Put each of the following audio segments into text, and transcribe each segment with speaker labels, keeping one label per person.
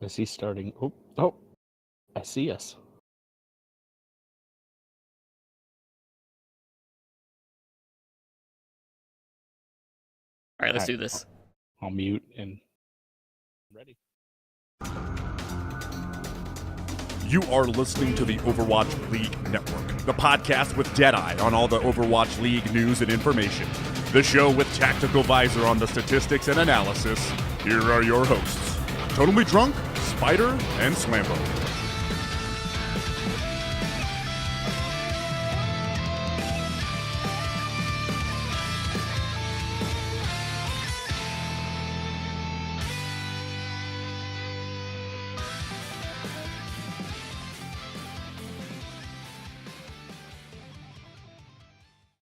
Speaker 1: Is he starting? Oh, I see us.
Speaker 2: All right, let's do this.
Speaker 1: I'll mute and ready.
Speaker 3: You are listening to the Overwatch League Network, the podcast with Deadeye on all the Overwatch League news and information. The show with Tactical Visor on the statistics and analysis. Here are your hosts, Totally Drunk, Spider, and Slambo.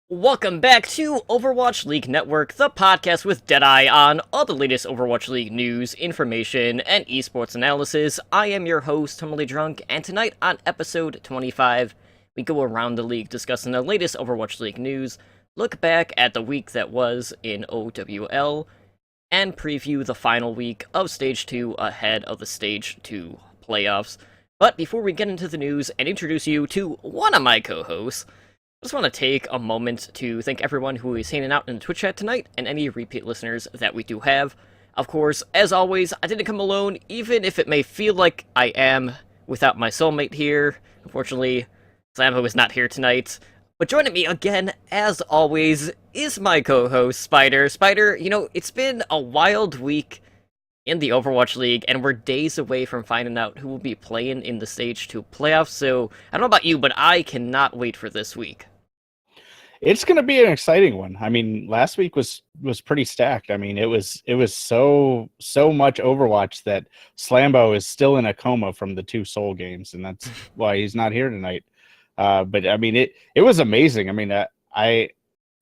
Speaker 2: Welcome back to Overwatch League Network, the podcast with Deadeye on all the latest Overwatch League news, information, and esports analysis. I am your host, Totally Drunk, and tonight on episode 25, we go around the league discussing the latest Overwatch League news, look back at the week that was in OWL, and preview the final week of Stage 2 ahead of the Stage 2 playoffs. But before we get into the news and introduce you to one of my co-hosts, I just want to take a moment to thank everyone who is hanging out in the Twitch chat tonight, and any repeat listeners that we do have. Of course, as always, I didn't come alone, even if it may feel like I am without my soulmate here. Unfortunately, Slambo is not here tonight. But joining me again, as always, is my co-host, Spider. Spider, you know, it's been a wild week in the Overwatch League, and we're days away from finding out who will be playing in the Stage 2 playoffs, so I don't know about you, but I cannot wait for this week.
Speaker 1: It's going to be an exciting one. I mean, last week was pretty stacked. I mean, it was so much Overwatch that Slambo is still in a coma from the two Soul games, and that's why he's not here tonight. But I mean, it was amazing. I mean,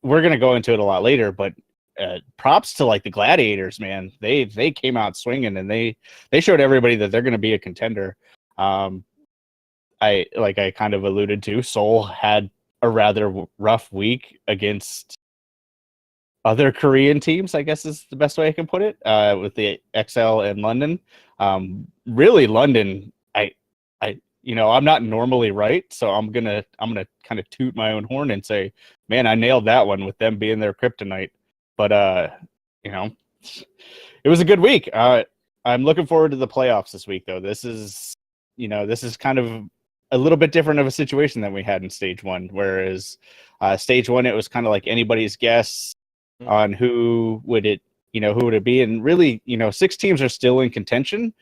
Speaker 1: we're going to go into it a lot later, but props to like the Gladiators, man. They came out swinging, and they showed everybody that they're going to be a contender. I kind of alluded to, Seoul had a rather rough week against other Korean teams, I guess is the best way I can put it, with the XL and London. Really, London, I'm not normally right, so I'm gonna kind of toot my own horn and say, man, I nailed that one with them being their kryptonite. But it was a good week. I'm looking forward to the playoffs this week, though. This is kind of a little bit different of a situation than we had in Stage 1, whereas Stage 1, it was kind of like anybody's guess on who would it be. And really, 6 teams are still in contention,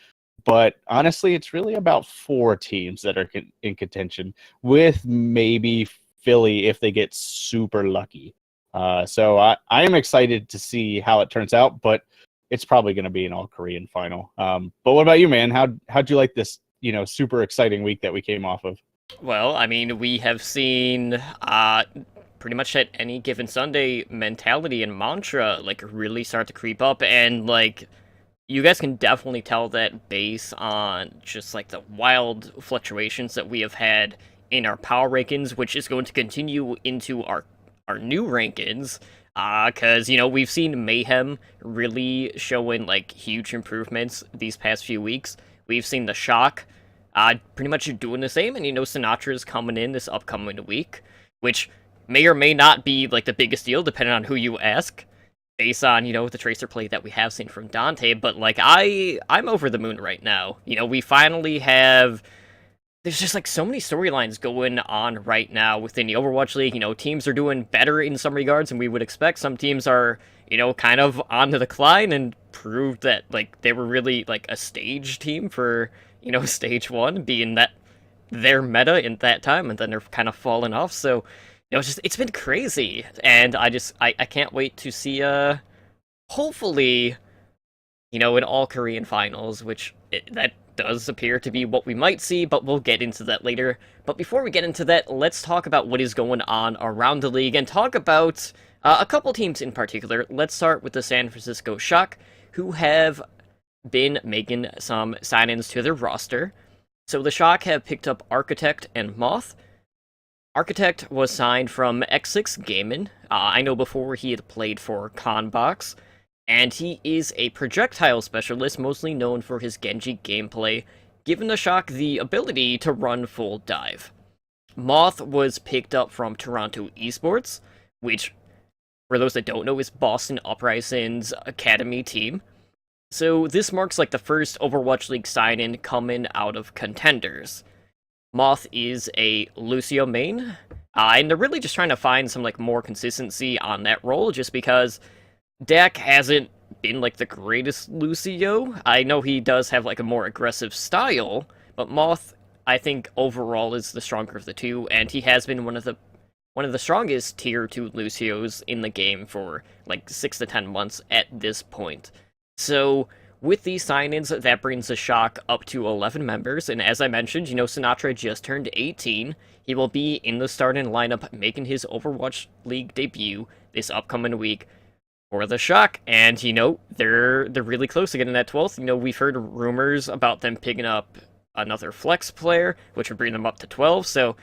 Speaker 1: but honestly, it's really about 4 teams that are in contention, with maybe Philly if they get super lucky. So I am excited to see how it turns out, but it's probably going to be an all-Korean final. But what about you, man? How'd you like this, super exciting week that we came off of?
Speaker 2: Well, I mean, we have seen pretty much at any given Sunday mentality and mantra like really start to creep up, and like you guys can definitely tell that based on just like the wild fluctuations that we have had in our power rankings, which is going to continue into our new rankings, because we've seen Mayhem really showing like huge improvements these past few weeks. We've seen the Shock pretty much doing the same, and Sinatra's coming in this upcoming week, which may or may not be like the biggest deal depending on who you ask, based on the Tracer play that we have seen from Dante. But like I'm over the moon right now. We finally have. There's just like so many storylines going on right now within the Overwatch League. Teams are doing better in some regards than we would expect. Some teams are, kind of on the decline and proved that like they were really like a stage team for, Stage 1 being that their meta in that time, and then they're kind of falling off. So, it's been crazy, and I can't wait to see hopefully, an all Korean finals, which that does appear to be what we might see, but we'll get into that later. But before we get into that, let's talk about what is going on around the league and talk about a couple teams in particular. Let's start with the San Francisco Shock, who have been making some sign-ins to their roster. So the Shock have picked up Architect and Moth. Architect was signed from X6 Gaming. I know before he had played for Conbox, and he is a projectile specialist, mostly known for his Genji gameplay, giving the Shock the ability to run full dive. Moth was picked up from Toronto Esports, which, for those that don't know, is Boston Uprising's academy team. So this marks like the first Overwatch League sign-in coming out of contenders. Moth is a Lucio main, and they're really just trying to find some like more consistency on that role, just because Dak hasn't been like the greatest Lucio. I know he does have like a more aggressive style, but Moth, I think overall is the stronger of the two, and he has been one of the strongest tier 2 Lucios in the game for like 6 to 10 months at this point. So with these sign-ins, that brings the Shock up to 11 members, and as I mentioned, Sinatra just turned 18. He will be in the starting lineup making his Overwatch League debut this upcoming week for the Shock, and they're really close to getting that 12th. We've heard rumors about them picking up another flex player, which would bring them up to 12, so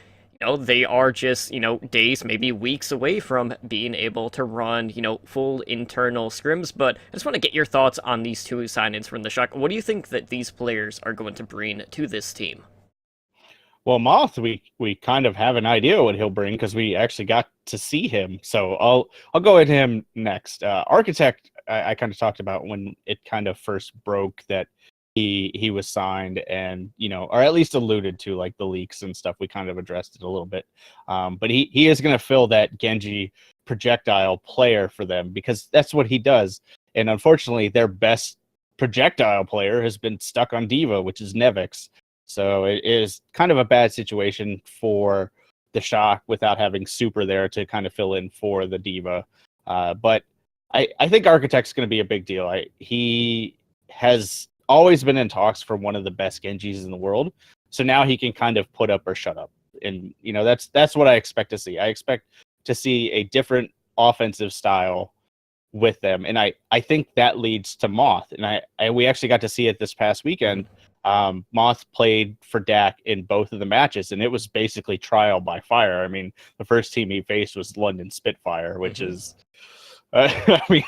Speaker 2: they are just, days, maybe weeks away from being able to run, full internal scrims. But I just want to get your thoughts on these two sign-ins from the Shock. What do you think that these players are going to bring to this team?
Speaker 1: Well, Moth, we kind of have an idea what he'll bring because we actually got to see him. So I'll go at him next. Architect, I kind of talked about when it kind of first broke that he was signed, and or at least alluded to, like the leaks and stuff. We kind of addressed it a little bit, but he is going to fill that Genji projectile player for them because that's what he does. And unfortunately, their best projectile player has been stuck on Diva, which is Nevix. So it is kind of a bad situation for the Shock without having Super there to kind of fill in for the Diva. But I think Architect's going to be a big deal. He has always been in talks for one of the best Genjis in the world. So now he can kind of put up or shut up. And, that's what I expect to see. I expect to see a different offensive style with them. And I think that leads to Moth. And we actually got to see it this past weekend. Moth played for Dak in both of the matches, and it was basically trial by fire. I mean, the first team he faced was London Spitfire, which is, I mean,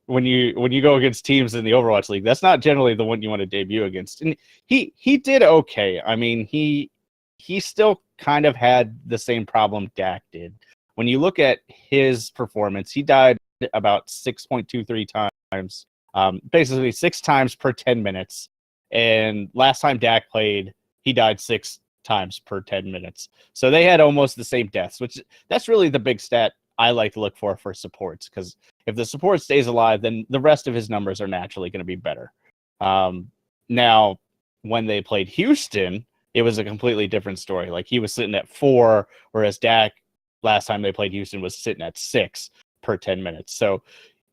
Speaker 1: when you go against teams in the Overwatch League, that's not generally the one you want to debut against. And he did okay. I mean, he still kind of had the same problem Dak did. When you look at his performance, he died about 6.23 times, basically 6 times per 10 minutes. And last time Dak played, he died 6 times per 10 minutes. So they had almost the same deaths, which that's really the big stat I like to look for supports, because if the support stays alive, then the rest of his numbers are naturally going to be better. Now, when they played Houston, it was a completely different story. Like, he was sitting at 4, whereas Dak, last time they played Houston, was sitting at 6 per 10 minutes. So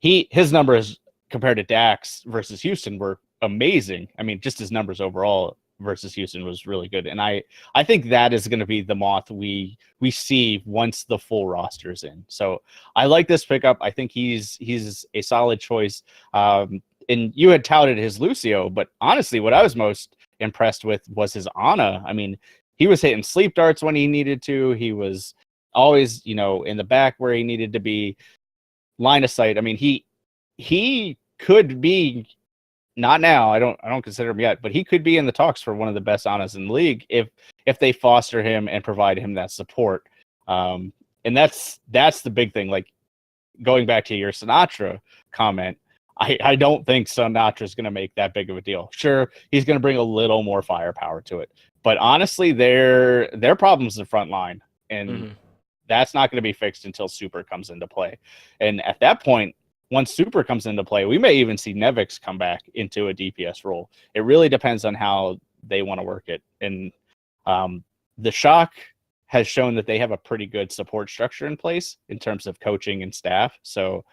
Speaker 1: his numbers compared to Dak's versus Houston were amazing. I mean, just his numbers overall versus Houston was really good. And I think that is going to be the Moth we see once the full roster's in. So I like this pickup. I think he's a solid choice. And you had touted his Lucio, but honestly, what I was most impressed with was his Ana. I mean, he was hitting sleep darts when he needed to. He was always, in the back where he needed to be, line of sight. I mean, he could be, not now, I don't consider him yet, but he could be in the talks for one of the best Anas in the league if they foster him and provide him that support. And that's the big thing. Like, going back to your Sinatra comment, I don't think Sinatra's going to make that big of a deal. Sure, he's going to bring a little more firepower to it, but honestly, their problem's the front line, and that's not going to be fixed until Super comes into play. And at that point, once Super comes into play, we may even see Nevix come back into a DPS role. It really depends on how they want to work it. And the Shock has shown that they have a pretty good support structure in place in terms of coaching and staff. So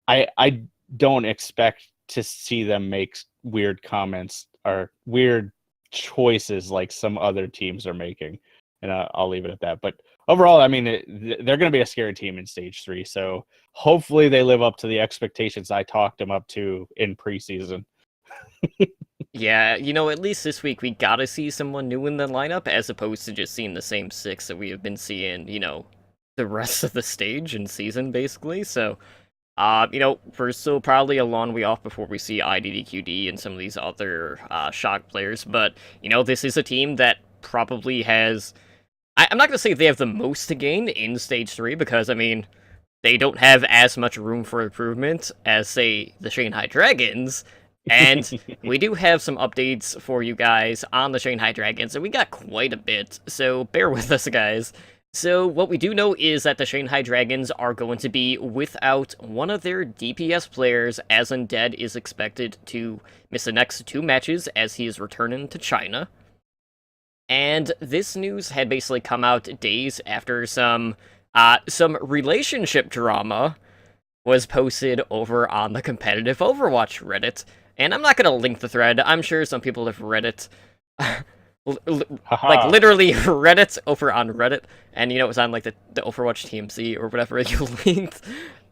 Speaker 1: I don't expect to see them make weird comments or weird choices like some other teams are making. And I'll leave it at that. But overall, I mean, they're going to be a scary team in Stage 3. So hopefully they live up to the expectations I talked them up to in preseason.
Speaker 2: Yeah, at least this week we got to see someone new in the lineup as opposed to just seeing the same 6 that we have been seeing, the rest of the stage and season, basically. So We're still probably a long way off before we see IDDQD and some of these other shock players, but, this is a team that probably has... I'm not going to say they have the most to gain in Stage 3, because, I mean, they don't have as much room for improvement as, say, the Shanghai Dragons, and we do have some updates for you guys on the Shanghai Dragons, and we got quite a bit, so bear with us, guys. So, what we do know is that the Shanghai Dragons are going to be without one of their DPS players, as Undead is expected to miss the next 2 matches as he is returning to China. And this news had basically come out days after some relationship drama was posted over on the competitive Overwatch Reddit. And I'm not going to link the thread, I'm sure some people have read it. Like, literally read it over on Reddit, and it was on like the Overwatch TMC or whatever you linked.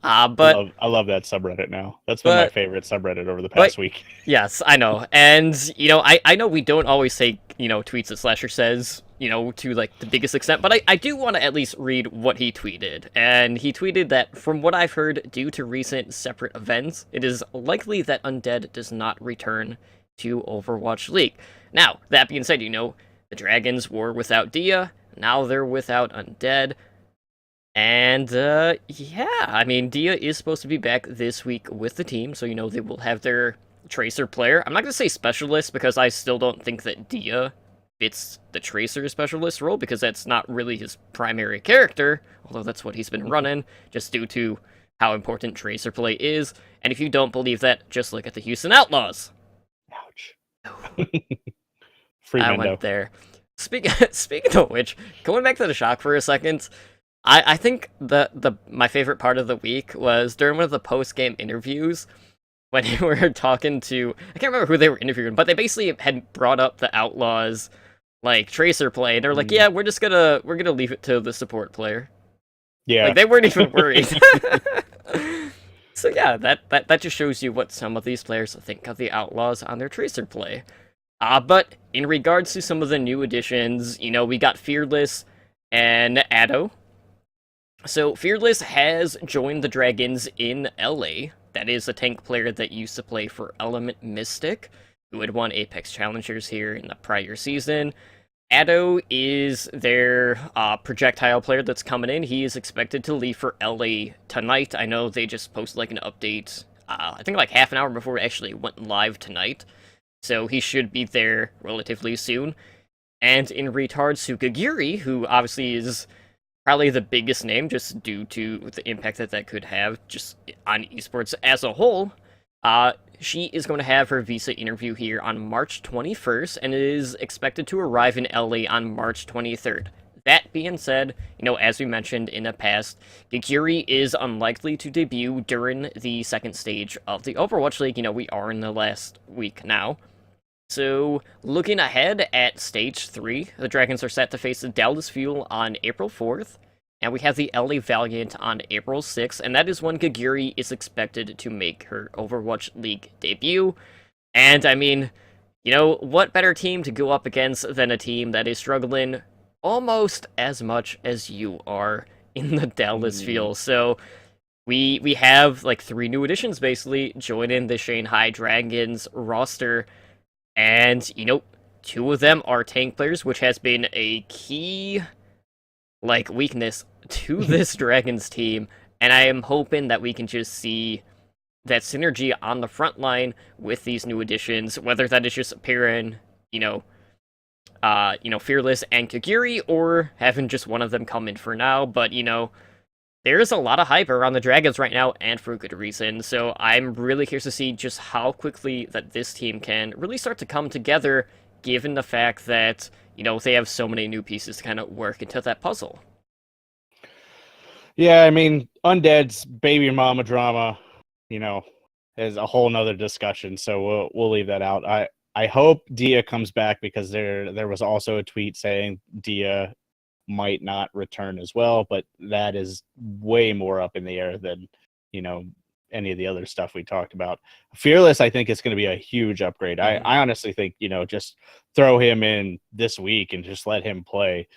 Speaker 2: But
Speaker 1: I love that subreddit now. That's been my favorite subreddit over the past week.
Speaker 2: Yes, I know. And I know we don't always say tweets that Slasher says to like the biggest extent, but I do want to at least read what he tweeted. And he tweeted that, from what I've heard, due to recent separate events, it is likely that Undead does not return to Overwatch League. Now, that being said, the Dragons were without Dia, now they're without Undead, and, yeah, I mean, Dia is supposed to be back this week with the team, so, they will have their Tracer player. I'm not going to say specialist, because I still don't think that Dia fits the Tracer specialist role, because that's not really his primary character, although that's what he's been running, just due to how important Tracer play is, and if you don't believe that, just look at the Houston Outlaws.
Speaker 1: Ouch.
Speaker 2: I went there. Speaking of which, going back to the shock for a second, I think my favorite part of the week was during one of the post-game interviews when they were talking to, I can't remember who they were interviewing, but they basically had brought up the Outlaws like Tracer play, and they're like, yeah, we're gonna leave it to the support player.
Speaker 1: Yeah.
Speaker 2: Like, they weren't even worried. So yeah, that just shows you what some of these players think of the Outlaws on their Tracer play. But in regards to some of the new additions, we got Fearless and Addo. So Fearless has joined the Dragons in LA. That is a tank player that used to play for Element Mystic, who had won Apex Challengers here in the prior season. Addo is their projectile player that's coming in. He is expected to leave for LA tonight. I know they just posted like an update, I think like half an hour before it actually went live tonight. So he should be there relatively soon. And in regards to Kagiri, who obviously is probably the biggest name just due to the impact that could have just on esports as a whole, she is going to have her visa interview here on March 21st and is expected to arrive in LA on March 23rd. That being said, as we mentioned in the past, Kagiri is unlikely to debut during the second stage of the Overwatch League. We are in the last week now. So, looking ahead at Stage 3, the Dragons are set to face the Dallas Fuel on April 4th, and we have the LA Valiant on April 6th, and that is when Kagiri is expected to make her Overwatch League debut. And, I mean, what better team to go up against than a team that is struggling almost as much as you are in the Dallas Fuel. So, we have, like, 3 new additions, basically, joining the Shanghai Dragons roster. And, 2 of them are tank players, which has been a key, weakness to this Dragons team. And I am hoping that we can just see that synergy on the front line with these new additions, whether that is just pairing, Fearless and Kagiri, or having just one of them come in for now. But, there's a lot of hype around the Dragons right now, and for good reason, so I'm really curious to see just how quickly that this team can really start to come together, given the fact that, they have so many new pieces to kind of work into that puzzle.
Speaker 1: Yeah, I mean, Undead's baby mama drama, is a whole nother discussion, so we'll leave that out. I hope Dia comes back, because there was also a tweet saying Dia might not return as well, but that is way more up in the air than any of the other stuff we talked about. Fearless, I think, is going to be a huge upgrade. I honestly think just throw him in this week and just let him play.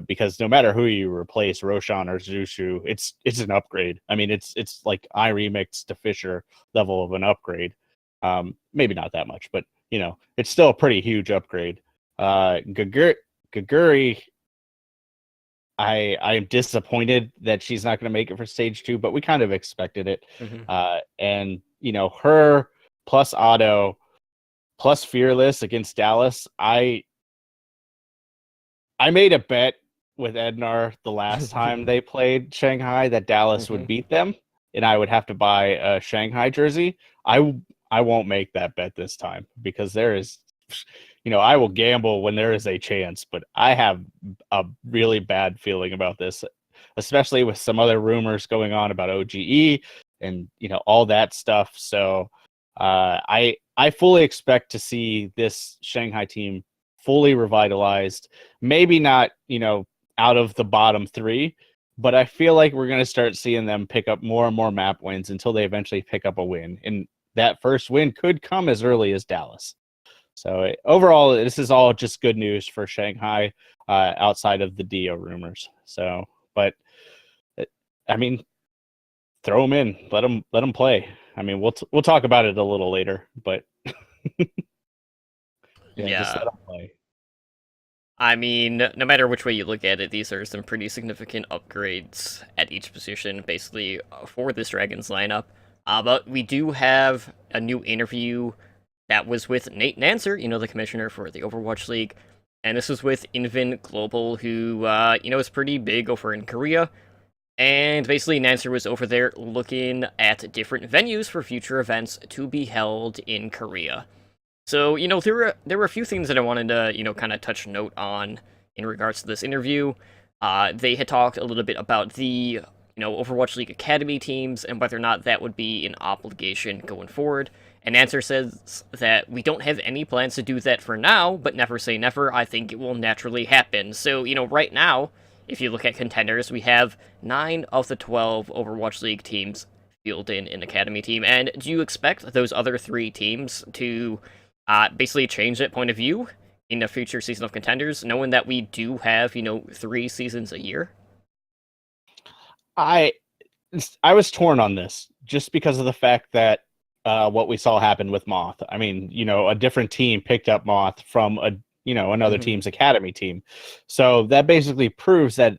Speaker 1: because no matter who you replace, Roshan or Zushu, it's an upgrade. I mean, it's like iRemix to Fisher level of an upgrade. Maybe not that much, but it's still a pretty huge upgrade. Gaguri, I am disappointed that she's not going to make it for stage 2, but we kind of expected it. And her plus Otto plus Fearless against Dallas. I made a bet with Ednar the last time they played Shanghai that Dallas would beat them, and I would have to buy a Shanghai jersey. I won't make that bet this time because there is, I will gamble when there is a chance, but I have a really bad feeling about this, especially with some other rumors going on about OGE and all that stuff. So I fully expect to see this Shanghai team fully revitalized. Maybe not out of the bottom 3, but I feel like we're going to start seeing them pick up more and more map wins until they eventually pick up a win, and that first win could come as early as Dallas. So overall, this is all just good news for Shanghai, outside of the Dio rumors. So, but I mean, throw them in, let them play. I mean, we'll talk about it a little later, but just let them play.
Speaker 2: I mean, no matter which way you look at it, these are some pretty significant upgrades at each position, basically, for this Dragons lineup. But we do have a new interview that was with Nate Nancer, the commissioner for the Overwatch League. And this was with Invin Global, who, is pretty big over in Korea. And basically, Nancer was over there looking at different venues for future events to be held in Korea. So, there were a few things that I wanted to, kind of touch note on in regards to this interview. They had talked a little bit about the, Overwatch League Academy teams and whether or not that would be an obligation going forward. And Nancer says that we don't have any plans to do that for now, but never say never. I think it will naturally happen. So, right now, if you look at contenders, we have 9 of the 12 Overwatch League teams fielded in an Academy team. And do you expect those other 3 teams to basically change that point of view in the future season of contenders, knowing that we do have, 3 seasons a year?
Speaker 1: I was torn on this just because of the fact that what we saw happen with Moth. I mean, a different team picked up Moth from another team's Academy team. So that basically proves that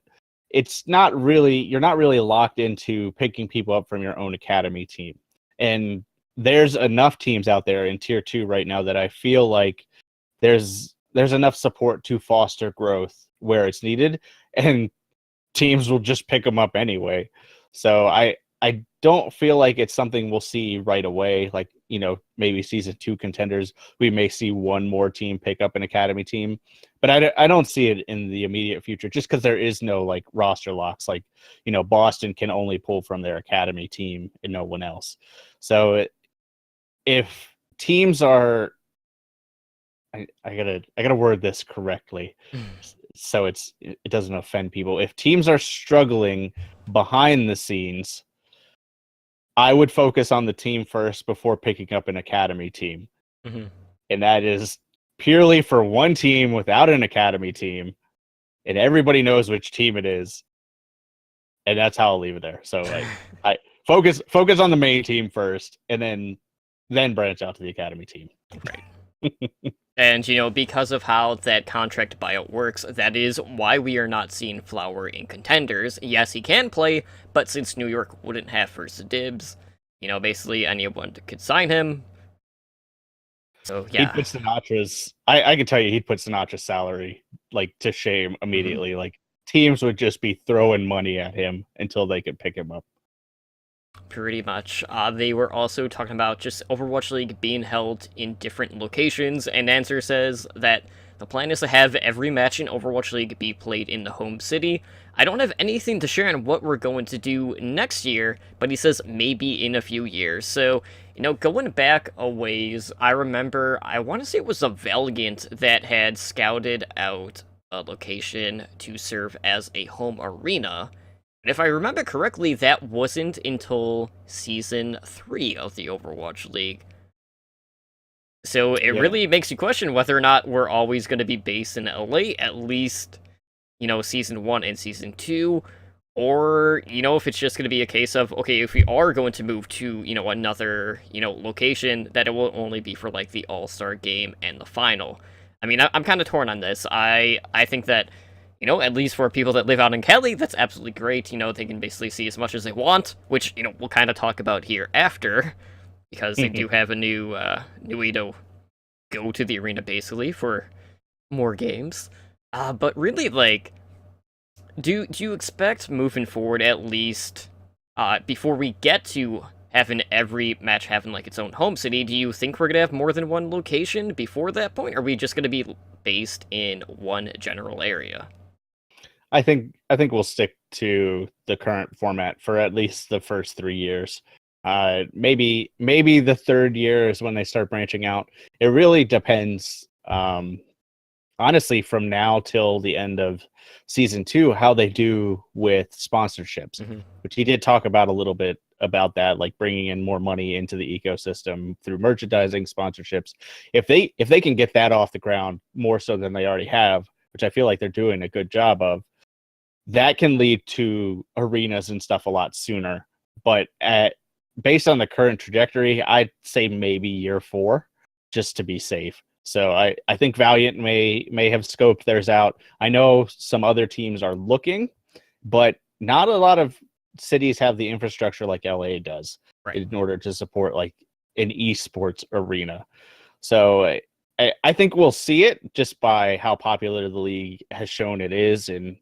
Speaker 1: you're not really locked into picking people up from your own Academy team. And there's enough teams out there in tier 2 right now that I feel like there's enough support to foster growth where it's needed, and teams will just pick them up anyway. So I don't feel like it's something we'll see right away. Like, maybe season 2 contenders, we may see one more team pick up an Academy team, but I don't see it in the immediate future just because there is no like roster locks. Like, Boston can only pull from their Academy team and no one else. So if teams are, I gotta word this correctly so it doesn't offend people. If teams are struggling behind the scenes, I would focus on the team first before picking up an Academy team. And that is purely for one team without an Academy team, and everybody knows which team it is, and that's how I'll leave it there. So like, I focus on the main team first, and then branch out to the Academy team.
Speaker 2: Right. And, because of how that contract buyout works, that is why we are not seeing Flower in contenders. Yes, he can play, but since New York wouldn't have first dibs, basically anyone could sign him. So, yeah.
Speaker 1: He'd put Sinatra's... I can tell you, he'd put Sinatra's salary, like, to shame immediately. Like, teams would just be throwing money at him until they could pick him up.
Speaker 2: Pretty much. They were also talking about just Overwatch League being held in different locations, and Nancer says that the plan is to have every match in Overwatch League be played in the home city. I don't have anything to share on what we're going to do next year, but he says maybe in a few years. So, going back a ways, I remember, I want to say it was a Valiant that had scouted out a location to serve as a home arena. If I remember correctly, that wasn't until Season 3 of the Overwatch League. So it really makes you question whether or not we're always going to be based in LA, at least, Season 1 and Season 2, or, if it's just going to be a case of, okay, if we are going to move to, another, location, that it will only be for, like, the All-Star game and the final. I mean, I'm kind of torn on this. I think that, at least for people that live out in Cali, that's absolutely great. They can basically see as much as they want, which, we'll kind of talk about here after, because they do have a new way to go to the arena, basically, for more games. But really, like, do you expect moving forward, at least before we get to having every match having like its own home city, do you think we're gonna have more than one location before that point? Or are we just gonna be based in one general area?
Speaker 1: I think we'll stick to the current format for at least the first 3 years. Maybe the third year is when they start branching out. It really depends. Honestly, from now till the end of Season 2, how they do with sponsorships, which he did talk about a little bit about that, like bringing in more money into the ecosystem through merchandising, sponsorships. If they can get that off the ground more so than they already have, which I feel like they're doing a good job of, that can lead to arenas and stuff a lot sooner. But based on the current trajectory, I'd say maybe year 4, just to be safe. So I think Valiant may have scoped theirs out. I know some other teams are looking, but not a lot of cities have the infrastructure like LA does in order to support like an esports arena. So I think we'll see it just by how popular the league has shown it is, and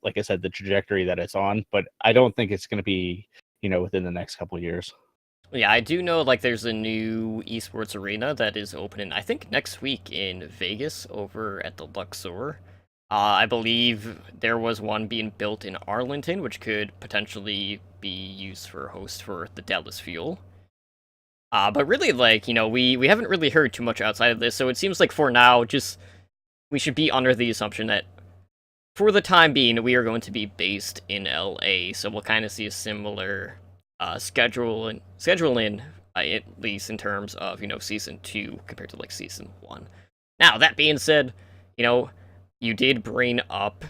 Speaker 1: like I said, the trajectory that it's on. But I don't think it's going to be within the next couple of years.
Speaker 2: Yeah, I do know, like, there's a new esports arena that is opening, I think, next week in Vegas over at the Luxor. I believe there was one being built in Arlington, which could potentially be used for a host for the Dallas Fuel. But really, like, we haven't really heard too much outside of this, so it seems like for now, we should be under the assumption that for the time being, we are going to be based in LA, so we'll kind of see a similar scheduling, at least in terms of, Season 2 compared to, like, Season 1. Now, that being said, you did bring up,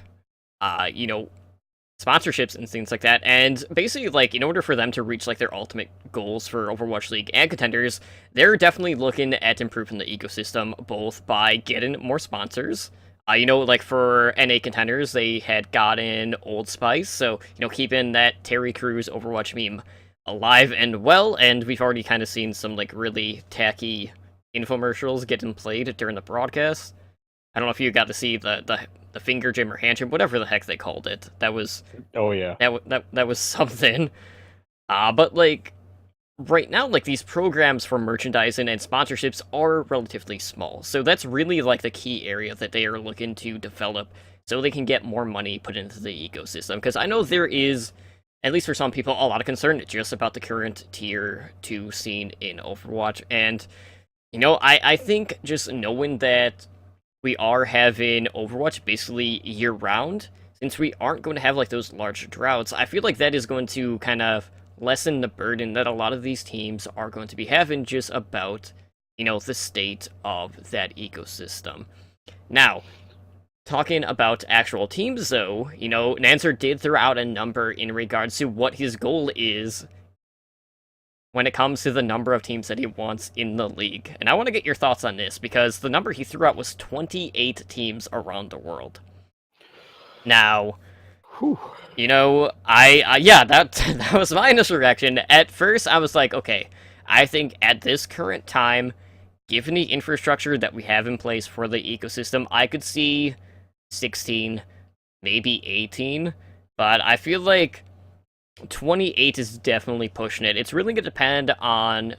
Speaker 2: sponsorships and things like that, and basically, like, in order for them to reach, like, their ultimate goals for Overwatch League and contenders, they're definitely looking at improving the ecosystem, both by getting more sponsors. Like, for NA contenders, they had gotten Old Spice, so, keeping that Terry Crews Overwatch meme alive and well, and we've already kind of seen some, like, really tacky infomercials getting played during the broadcast. I don't know if you got to see the finger gym or hand gym, whatever the heck they called it. That was... Oh, yeah. That was something. But, like, right now, like, these programs for merchandising and sponsorships are relatively small, so that's really, like, the key area that they are looking to develop so they can get more money put into the ecosystem, because I know there is, at least for some people, a lot of concern just about the current Tier 2 scene in Overwatch, and, I think just knowing that we are having Overwatch basically year-round, since we aren't going to have, like, those large droughts, I feel like that is going to kind of lessen the burden that a lot of these teams are going to be having just about, the state of that ecosystem. Now, talking about actual teams, though, Nancer did throw out a number in regards to what his goal is when it comes to the number of teams that he wants in the league. And I want to get your thoughts on this, because the number he threw out was 28 teams around the world. Now...
Speaker 1: Whew.
Speaker 2: That was my initial reaction. At first, I was like, okay, I think at this current time, given the infrastructure that we have in place for the ecosystem, I could see 16, maybe 18, but I feel like 28 is definitely pushing it. It's really going to depend on,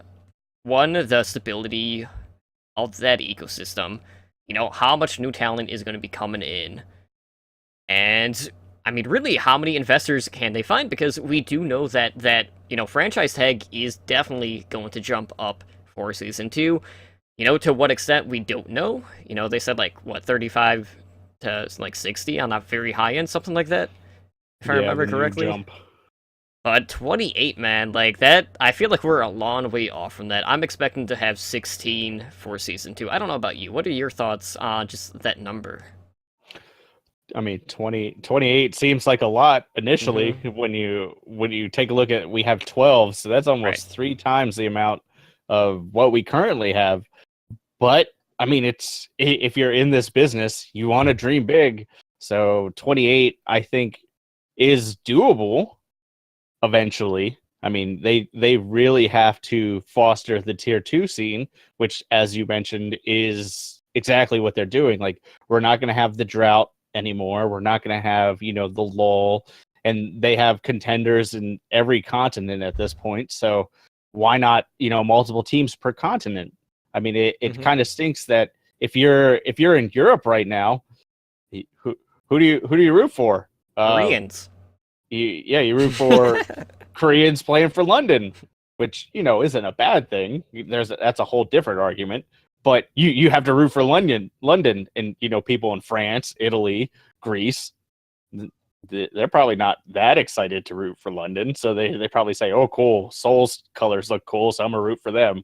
Speaker 2: one, the stability of that ecosystem, how much new talent is going to be coming in, and... I mean, really, how many investors can they find? Because we do know that franchise tag is definitely going to jump up for Season 2. To what extent, we don't know. They said, like, 35 to, like, 60 on that very high end, something like that, if I remember correctly. Jump. But 28, man, like, that, I feel like we're a long way off from that. I'm expecting to have 16 for Season 2. I don't know about you. What are your thoughts on just that number?
Speaker 1: I mean, 28 seems like a lot initially when you take a look at, we have 12, so that's almost 3 times the amount of what we currently have. But I mean, it's, if you're in this business, you want to dream big. So 28, I think, is doable eventually. I mean, they really have to foster the tier 2 scene, which, as you mentioned, is exactly what they're doing. Like, we're not going to have the drought anymore. We're not going to have, the lull, and they have contenders in every continent at this point. So why not, multiple teams per continent? I mean, it kind of stinks that if you're in Europe right now, who do you root for?
Speaker 2: Koreans.
Speaker 1: You root for Koreans playing for London, which isn't a bad thing. That's a whole different argument. But you have to root for London, and people in France, Italy, Greece. They're probably not that excited to root for London, so they probably say, "Oh, cool, Seoul's colors look cool, so I'm gonna root for them."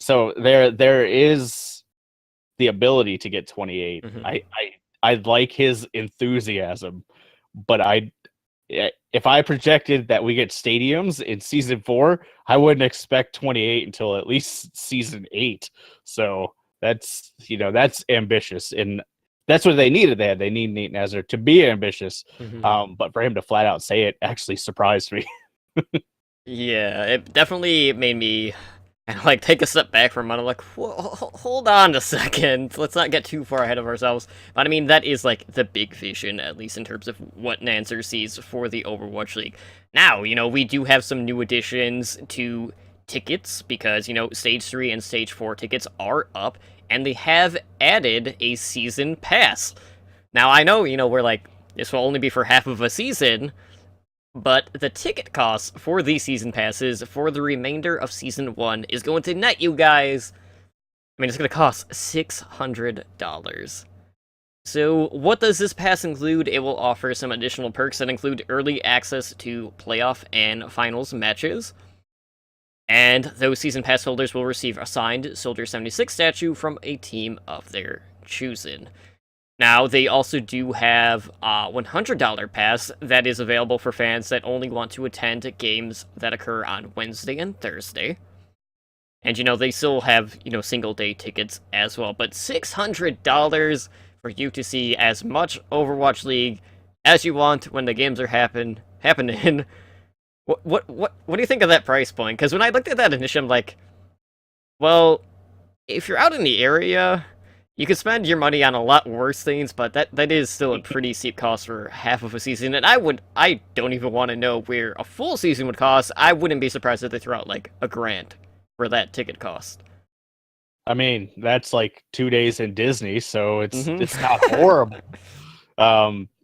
Speaker 1: So there is the ability to get 28. I like his enthusiasm, but if I projected that we get stadiums in season 4, I wouldn't expect 28 until at least season 8. So that's ambitious, and that's what they needed. They need Nate Nazar to be ambitious, but for him to flat out say it actually surprised me.
Speaker 2: Yeah, it definitely made me take a step back for a moment. Like, hold on a second. Let's not get too far ahead of ourselves. But I mean, that is the big vision, at least in terms of what Nanzer sees for the Overwatch League. Now, we do have some new additions to tickets because, Stage 3 and Stage 4 tickets are up, and they have added a season pass. Now, I know, we're this will only be for half of a season, but the ticket cost for these season passes for the remainder of Season 1 is going to net you guys, it's going to cost $600. So what does this pass include? It will offer some additional perks that include early access to playoff and finals matches. And those season pass holders will receive a signed Soldier 76 statue from a team of their choosing. Now, they also do have a $100 pass that is available for fans that only want to attend games that occur on Wednesday and Thursday. And, they still have, single-day tickets as well. But $600 for you to see as much Overwatch League as you want when the games are happening. What do you think of that price point? Because when I looked at that initially, I'm like, well, if you're out in the area, you could spend your money on a lot worse things, but that is still a pretty steep cost for half of a season. And I don't even want to know where a full season would cost. I wouldn't be surprised if they throw out $1,000 for that ticket cost.
Speaker 1: I mean, that's 2 days in Disney, so it's not horrible.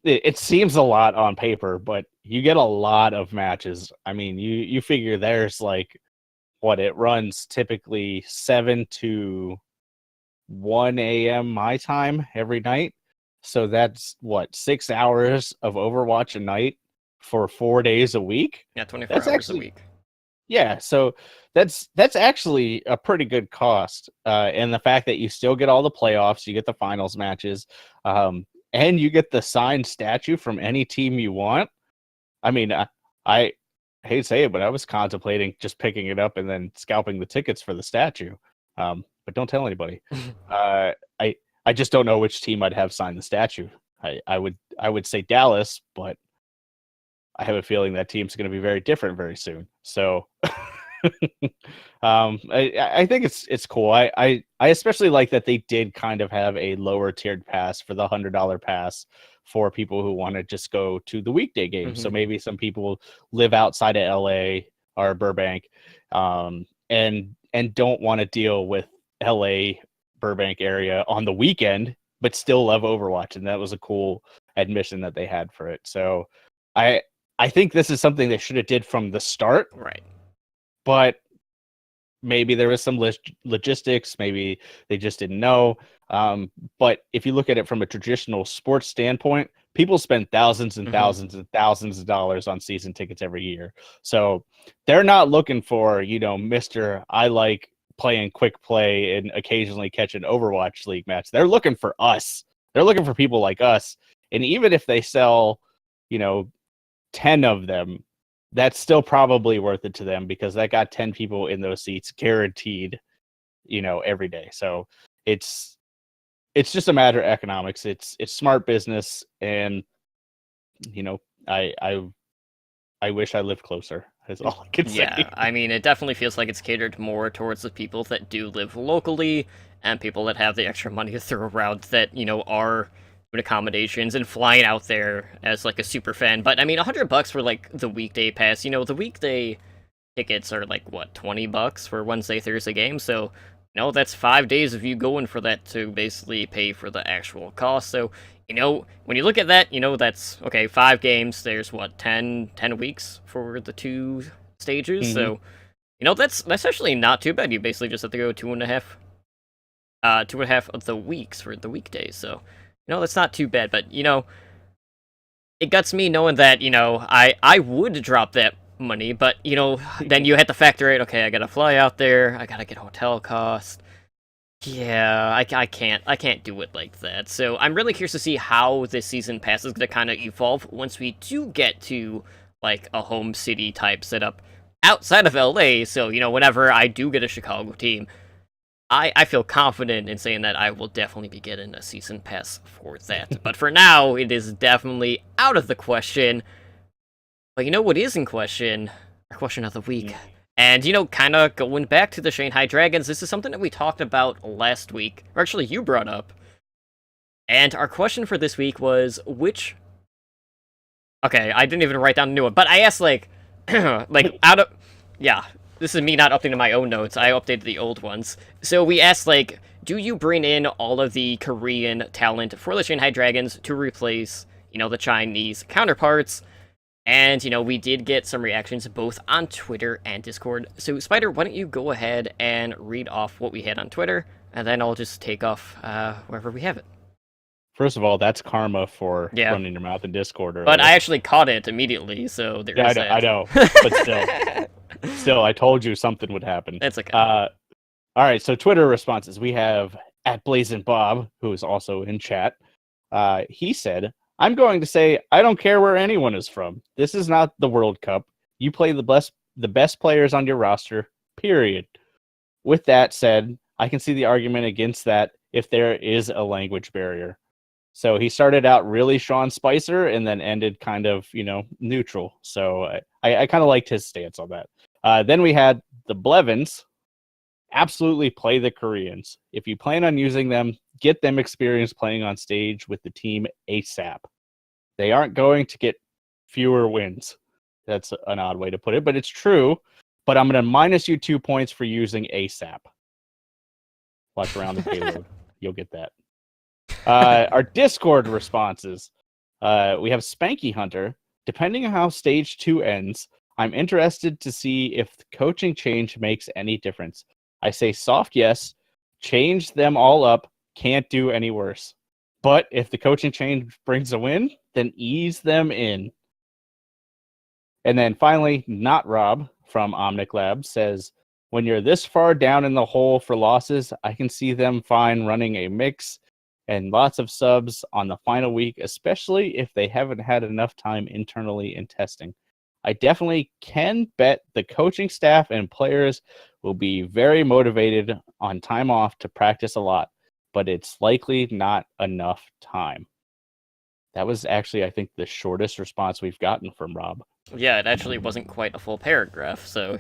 Speaker 1: It seems a lot on paper, but you get a lot of matches. I mean, you figure there's it runs typically 7 to 1 a.m. my time every night. So that's 6 hours of Overwatch a night for 4 days a week?
Speaker 2: Yeah, 24 hours a week.
Speaker 1: Yeah, so that's actually a pretty good cost. And the fact that you still get all the playoffs, you get the finals matches, and you get the signed statue from any team you want. I mean, I hate to say it, but I was contemplating just picking it up and then scalping the tickets for the statue. But don't tell anybody. I just don't know which team I'd have sign the statue. I would say Dallas, but I have a feeling that team's going to be very different very soon. So I think it's cool. I especially like that they did kind of have a lower tiered pass for the $100 pass for people who want to just go to the weekday game. So maybe some people live outside of LA or Burbank, and don't want to deal with LA Burbank area on the weekend, but still love Overwatch. And that was a cool admission that they had for it. So I think this is something they should have did from the start.
Speaker 2: Right.
Speaker 1: But maybe there was some logistics. Maybe they just didn't know. But if you look at it from a traditional sports standpoint, people spend thousands and thousands and thousands of dollars on season tickets every year. So they're not looking for, Mr. I like playing quick play and occasionally catch an Overwatch League match. They're looking for us. They're looking for people like us. And even if they sell, 10 of them, that's still probably worth it to them because that got 10 people in those seats guaranteed, every day. So it's just a matter of economics. It's smart business, and I wish I lived closer. That's all I can say.
Speaker 2: Yeah, I mean, it definitely feels like it's catered more towards the people that do live locally and people that have the extra money to throw around that, are doing accommodations and flying out there as like a super fan. But I mean, $100 for like the weekday pass. The weekday tickets are like what, $20 for Wednesday, Thursday games. So that's 5 days of you going for that to basically pay for the actual cost. So when you look at that, that's okay. 5 games. There's what, 10 weeks for the 2 stages.
Speaker 1: Mm-hmm.
Speaker 2: So that's actually not too bad. You basically just have to go 2.5 of the weeks for the weekdays. So that's not too bad. But it guts me knowing that I would drop that money, but then you have to factor in, okay, I gotta fly out there, I gotta get hotel costs. Yeah, I can't do it like that. So I'm really curious to see how this season pass is gonna kind of evolve once we do get to like a home city type setup outside of LA. So whenever I do get a Chicago team, I feel confident in saying that I will definitely be getting a season pass for that. But for now, it is definitely out of the question. But what is in question? Our question of the week. And, kind of going back to the Shanghai Dragons, this is something that we talked about last week. Or actually, you brought up. And our question for this week was, which... Okay, I didn't even write down a new one. But I asked, like out of... Yeah, this is me not updating my own notes. I updated the old ones. So we asked, like, do you bring in all of the Korean talent for the Shanghai Dragons to replace, the Chinese counterparts? And, we did get some reactions both on Twitter and Discord. So, Spider, why don't you go ahead and read off what we had on Twitter, and then I'll just take off wherever we have it.
Speaker 1: First of all, that's karma for running your mouth in Discord.
Speaker 2: But I actually caught it immediately, so there is that.
Speaker 1: I know, but still, I told you something would happen.
Speaker 2: That's okay.
Speaker 1: All right, so Twitter responses. We have @BlazinBob, who is also in chat. He said, I'm going to say, I don't care where anyone is from. This is not the World Cup. You play the best players on your roster, period. With that said, I can see the argument against that if there is a language barrier. So he started out really Sean Spicer and then ended kind of, neutral. So I kind of liked his stance on that. Then we had the Blevins. Absolutely play the Koreans. If you plan on using them, get them experience playing on stage with the team ASAP. They aren't going to get fewer wins. That's an odd way to put it, but it's true. But I'm going to minus you 2 points for using ASAP. Watch around the payload. You'll get that. Our Discord responses. We have Spanky Hunter. Depending on how Stage 2 ends, I'm interested to see if the coaching change makes any difference. I say soft yes. Change them all up. Can't do any worse. But if the coaching change brings a win, then ease them in. And then finally, Not Rob from Omnic Lab says, when you're this far down in the hole for losses, I can see them fine running a mix and lots of subs on the final week, especially if they haven't had enough time internally in testing. I definitely can bet the coaching staff and players will be very motivated on time off to practice a lot, but it's likely not enough time. That was actually, I think, the shortest response we've gotten from Rob.
Speaker 2: Yeah, it actually wasn't quite a full paragraph, so,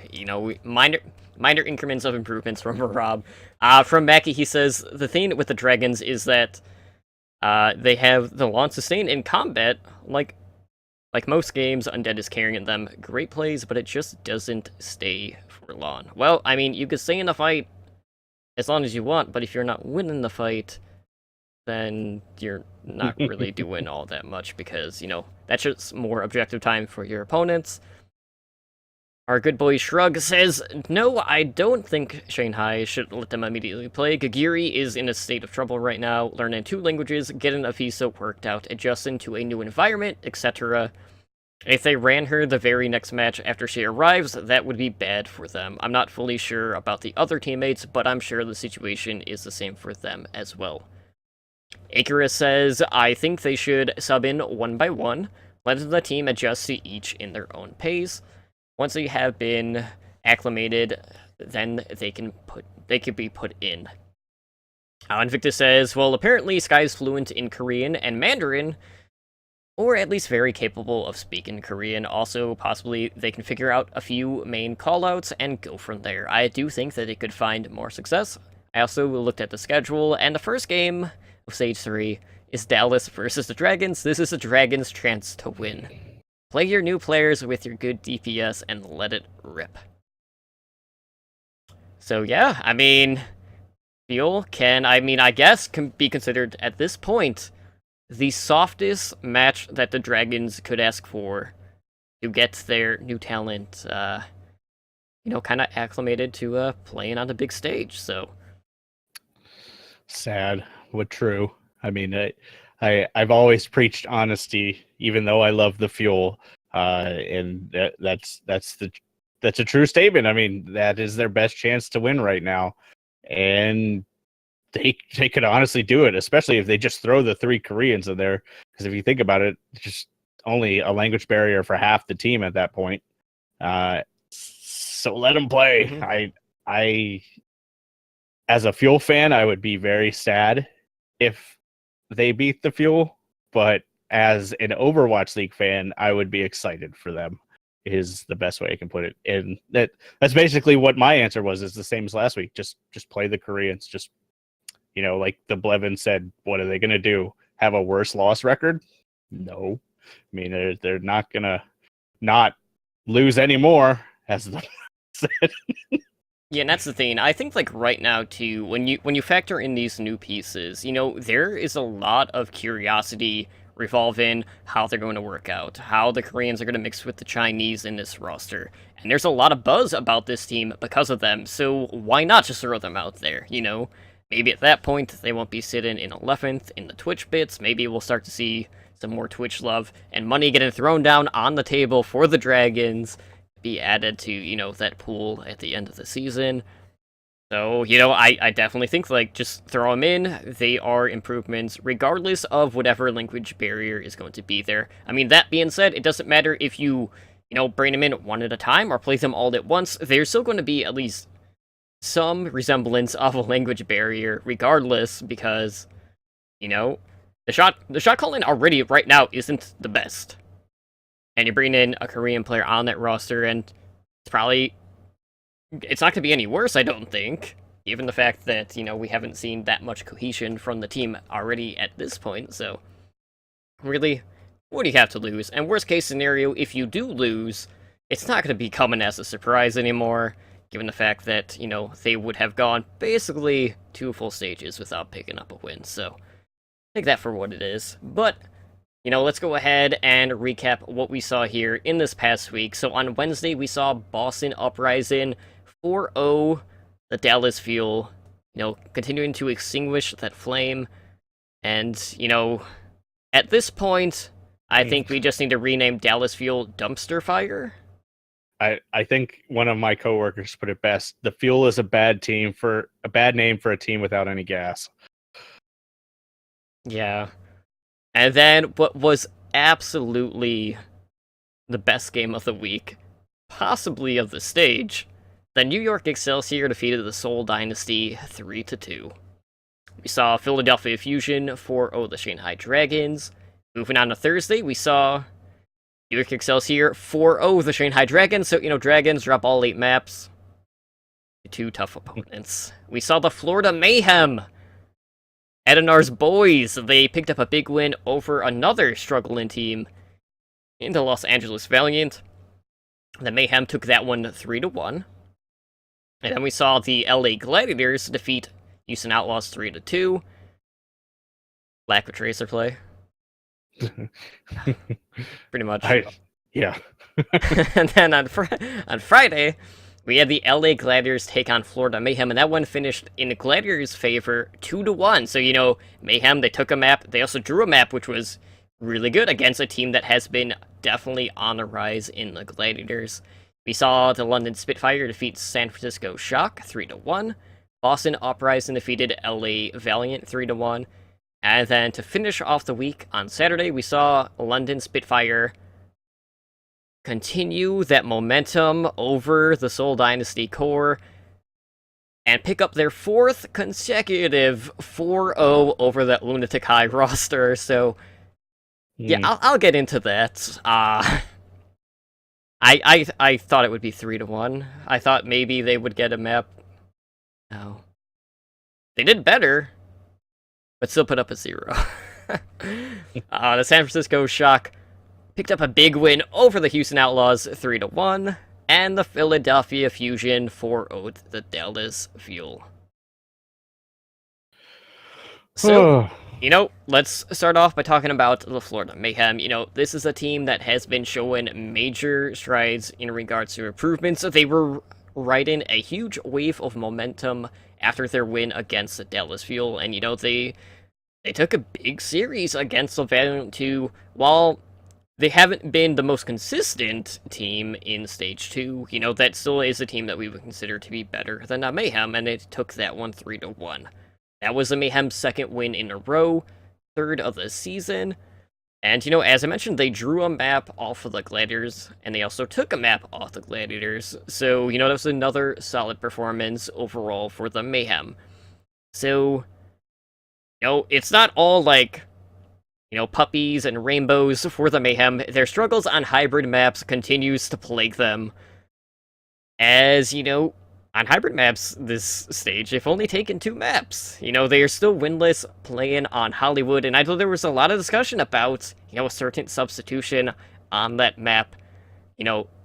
Speaker 2: minor increments of improvements from Rob. From Mackie, he says, the thing with the Dragons is that they have the launch sustain in combat, like most games, Undead is carrying them. Great plays, but it just doesn't stay for long. Well, I mean, you could stay in the fight as long as you want, but if you're not winning the fight, then you're not really doing all that much because, that's just more objective time for your opponents. Our good boy Shrug says, no, I don't think Shanghai should let them immediately play. Gagiri is in a state of trouble right now, learning 2 languages, getting a visa worked out, adjusting to a new environment, etc. If they ran her the very next match after she arrives, that would be bad for them. I'm not fully sure about the other teammates, but I'm sure the situation is the same for them as well. Icarus says, I think they should sub in one by one, let the team adjust to each in their own pace. Once they have been acclimated, then they could be put in. Invictus says, well, apparently Sky's fluent in Korean and Mandarin, or at least very capable of speaking Korean. Also, possibly they can figure out a few main callouts and go from there. I do think that it could find more success. I also looked at the schedule, and the first game of Stage 3 is Dallas versus the Dragons. This is the Dragons' chance to win. Play your new players with your good DPS and let it rip. So yeah, I mean, Fuel I guess can be considered at this point the softest match that the Dragons could ask for to get their new talent, kind of acclimated to playing on the big stage. So
Speaker 1: sad, but true. I mean, I've always preached honesty, even though I love the Fuel, and that's a true statement. I mean, that is their best chance to win right now, and they could honestly do it, especially if they just throw the 3 Koreans in there. Because if you think about it, it's just only a language barrier for half the team at that point. So let them play.
Speaker 2: Mm-hmm.
Speaker 1: I, as a Fuel fan, I would be very sad if they beat the Fuel, but as an Overwatch League fan, I would be excited for them. Is the best way I can put it. And that's basically what my answer was. Is the same as last week. Just play the Koreans. Just, like the Blevin said, what are they going to do? Have a worse loss record? No. I mean, they're not going to not lose anymore, as the said.
Speaker 2: Yeah, and that's the thing. I think, right now, too, when you factor in these new pieces, there is a lot of curiosity revolving how they're going to work out, how the Koreans are going to mix with the Chinese in this roster. And there's a lot of buzz about this team because of them, so why not just throw them out there, Maybe at that point, they won't be sitting in 11th in the Twitch bits. Maybe we'll start to see some more Twitch love and money getting thrown down on the table for the Dragons, be added to, that pool at the end of the season. So, I definitely think, just throw them in. They are improvements, regardless of whatever language barrier is going to be there. I mean, that being said, it doesn't matter if you, bring them in one at a time or play them all at once. There's still going to be at least some resemblance of a language barrier, regardless, because, the shot calling already right now isn't the best. And you bring in a Korean player on that roster, and it's not going to be any worse, I don't think. Given the fact that, we haven't seen that much cohesion from the team already at this point, so really, what do you have to lose? And worst case scenario, if you do lose, it's not going to be coming as a surprise anymore, given the fact that, they would have gone basically 2 full stages without picking up a win, so take that for what it is. But let's go ahead and recap what we saw here in this past week. So on Wednesday, we saw Boston Uprising 4-0 the Dallas Fuel, continuing to extinguish that flame. And, at this point, I think we just need to rename Dallas Fuel Dumpster Fire.
Speaker 1: I think one of my coworkers put it best. The Fuel is a bad name for a team without any gas.
Speaker 2: Yeah. And then what was absolutely the best game of the week, possibly of the stage, the New York Excelsior defeated the Seoul Dynasty 3-2. We saw Philadelphia Fusion 4-0 the Shanghai Dragons. Moving on to Thursday, we saw New York Excelsior 4-0 the Shanghai Dragons. So, Dragons drop all 8 maps. 2 tough opponents. We saw the Florida Mayhem. Adenar's boys, they picked up a big win over another struggling team in the Los Angeles Valiant. The Mayhem took that one 3-1. And then we saw the LA Gladiators defeat Houston Outlaws 3-2. Lack of tracer play. Pretty much.
Speaker 1: Yeah.
Speaker 2: And then on Friday, we had the LA Gladiators take on Florida Mayhem, and that one finished in the Gladiators' favor 2-1. So, Mayhem, they took a map. They also drew a map, which was really good against a team that has been definitely on the rise in the Gladiators. We saw the London Spitfire defeat San Francisco Shock 3-1. Boston Uprising defeated LA Valiant 3-1. And then to finish off the week on Saturday, we saw London Spitfire continue that momentum over the Seoul Dynasty core and pick up their 4th consecutive 4-0 over that Lunatic High roster. So, yeah, I'll get into that. I thought it would be 3-1. I thought maybe they would get a map. No. They did better, but still put up a 0. The San Francisco Shock picked up a big win over the Houston Outlaws 3-1, and the Philadelphia Fusion 4-0'd the Dallas Fuel. So, let's start off by talking about the Florida Mayhem. This is a team that has been showing major strides in regards to improvements. They were riding a huge wave of momentum after their win against the Dallas Fuel, and they took a big series against the Valiant 2. While they haven't been the most consistent team in Stage 2, that still is a team that we would consider to be better than Mayhem, and it took that one 3-1. That was the Mayhem's 2nd win in a row, 3rd of the season, and, as I mentioned, they drew a map off of the Gladiators, and they also took a map off the Gladiators, so, that was another solid performance overall for the Mayhem. So, it's not all, puppies and rainbows for the Mayhem. Their struggles on hybrid maps continues to plague them. As, on hybrid maps this stage, they've only taken 2 maps. They are still winless playing on Hollywood, and I know there was a lot of discussion about, a certain substitution on that map.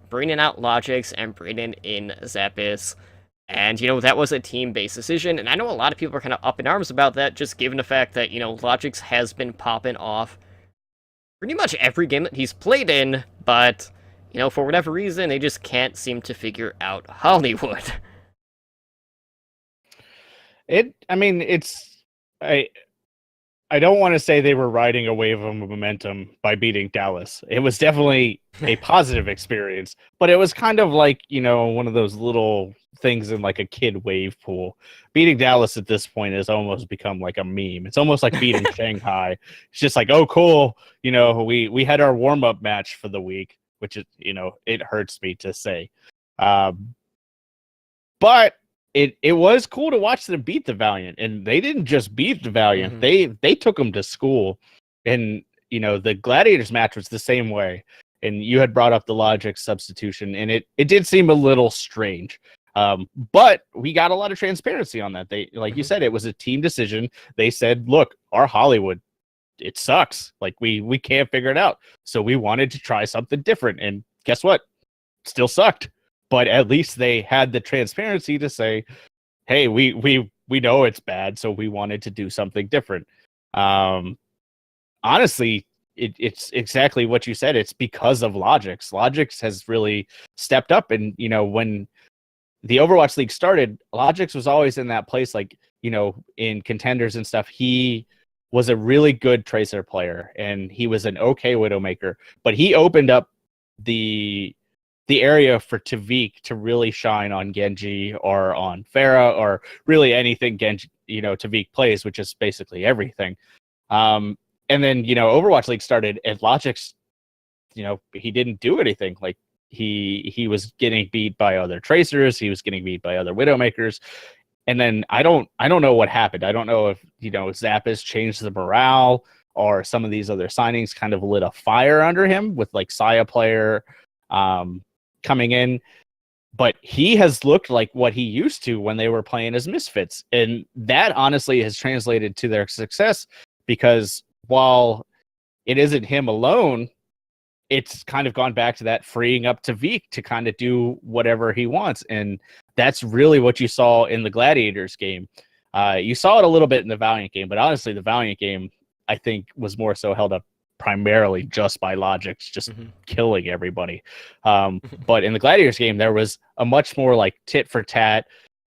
Speaker 2: Bringing out Logix and bringing in Zappis. And, that was a team-based decision, and I know a lot of people are kind of up in arms about that, just given the fact that, Logix has been popping off pretty much every game that he's played in, but, for whatever reason, they just can't seem to figure out Hollywood.
Speaker 1: I don't want to say they were riding a wave of momentum by beating Dallas. It was definitely a positive experience, but it was kind of like, one of those little things in like a kid wave pool. Beating Dallas at this point has almost become like a meme. It's almost like beating Shanghai. It's just like, oh, cool. We had our warm-up match for the week, which is, it hurts me to say. But it was cool to watch them beat the Valiant, and they didn't just beat the Valiant. Mm-hmm. They took them to school, and the Gladiators match was the same way. And you had brought up the Logix substitution, and it did seem a little strange. But we got a lot of transparency on that. They, like you said, it was a team decision. They said, look, our Hollywood, it sucks. Like we can't figure it out. So we wanted to try something different. And guess what? Still sucked. But at least they had the transparency to say, hey, we know it's bad, so we wanted to do something different. Honestly, it's exactly what you said. It's because of Logix. Logix has really stepped up. And, when the Overwatch League started, Logix was always in that place, like, in contenders and stuff. He was a really good Tracer player, and he was an okay Widowmaker. But he opened up the area for Tavik to really shine on Genji or on Pharah or really anything Genji, Tavik plays, which is basically everything. And then, Overwatch League started, and Logix, he didn't do anything. Like he was getting beat by other Tracers, he was getting beat by other Widowmakers. And then I don't know what happened. I don't know if, Zappis changed the morale or some of these other signings kind of lit a fire under him with like Saya player coming in, but he has looked like what he used to when they were playing as Misfits. And that honestly has translated to their success, because while it isn't him alone, it's kind of gone back to that freeing up Tavik to kind of do whatever he wants. And that's really what you saw in the Gladiators game. You saw it a little bit in the Valiant game, but honestly, the Valiant game, I think, was more so held up primarily just by Logix, just killing everybody. But in the Gladiators game, there was a much more like tit for tat,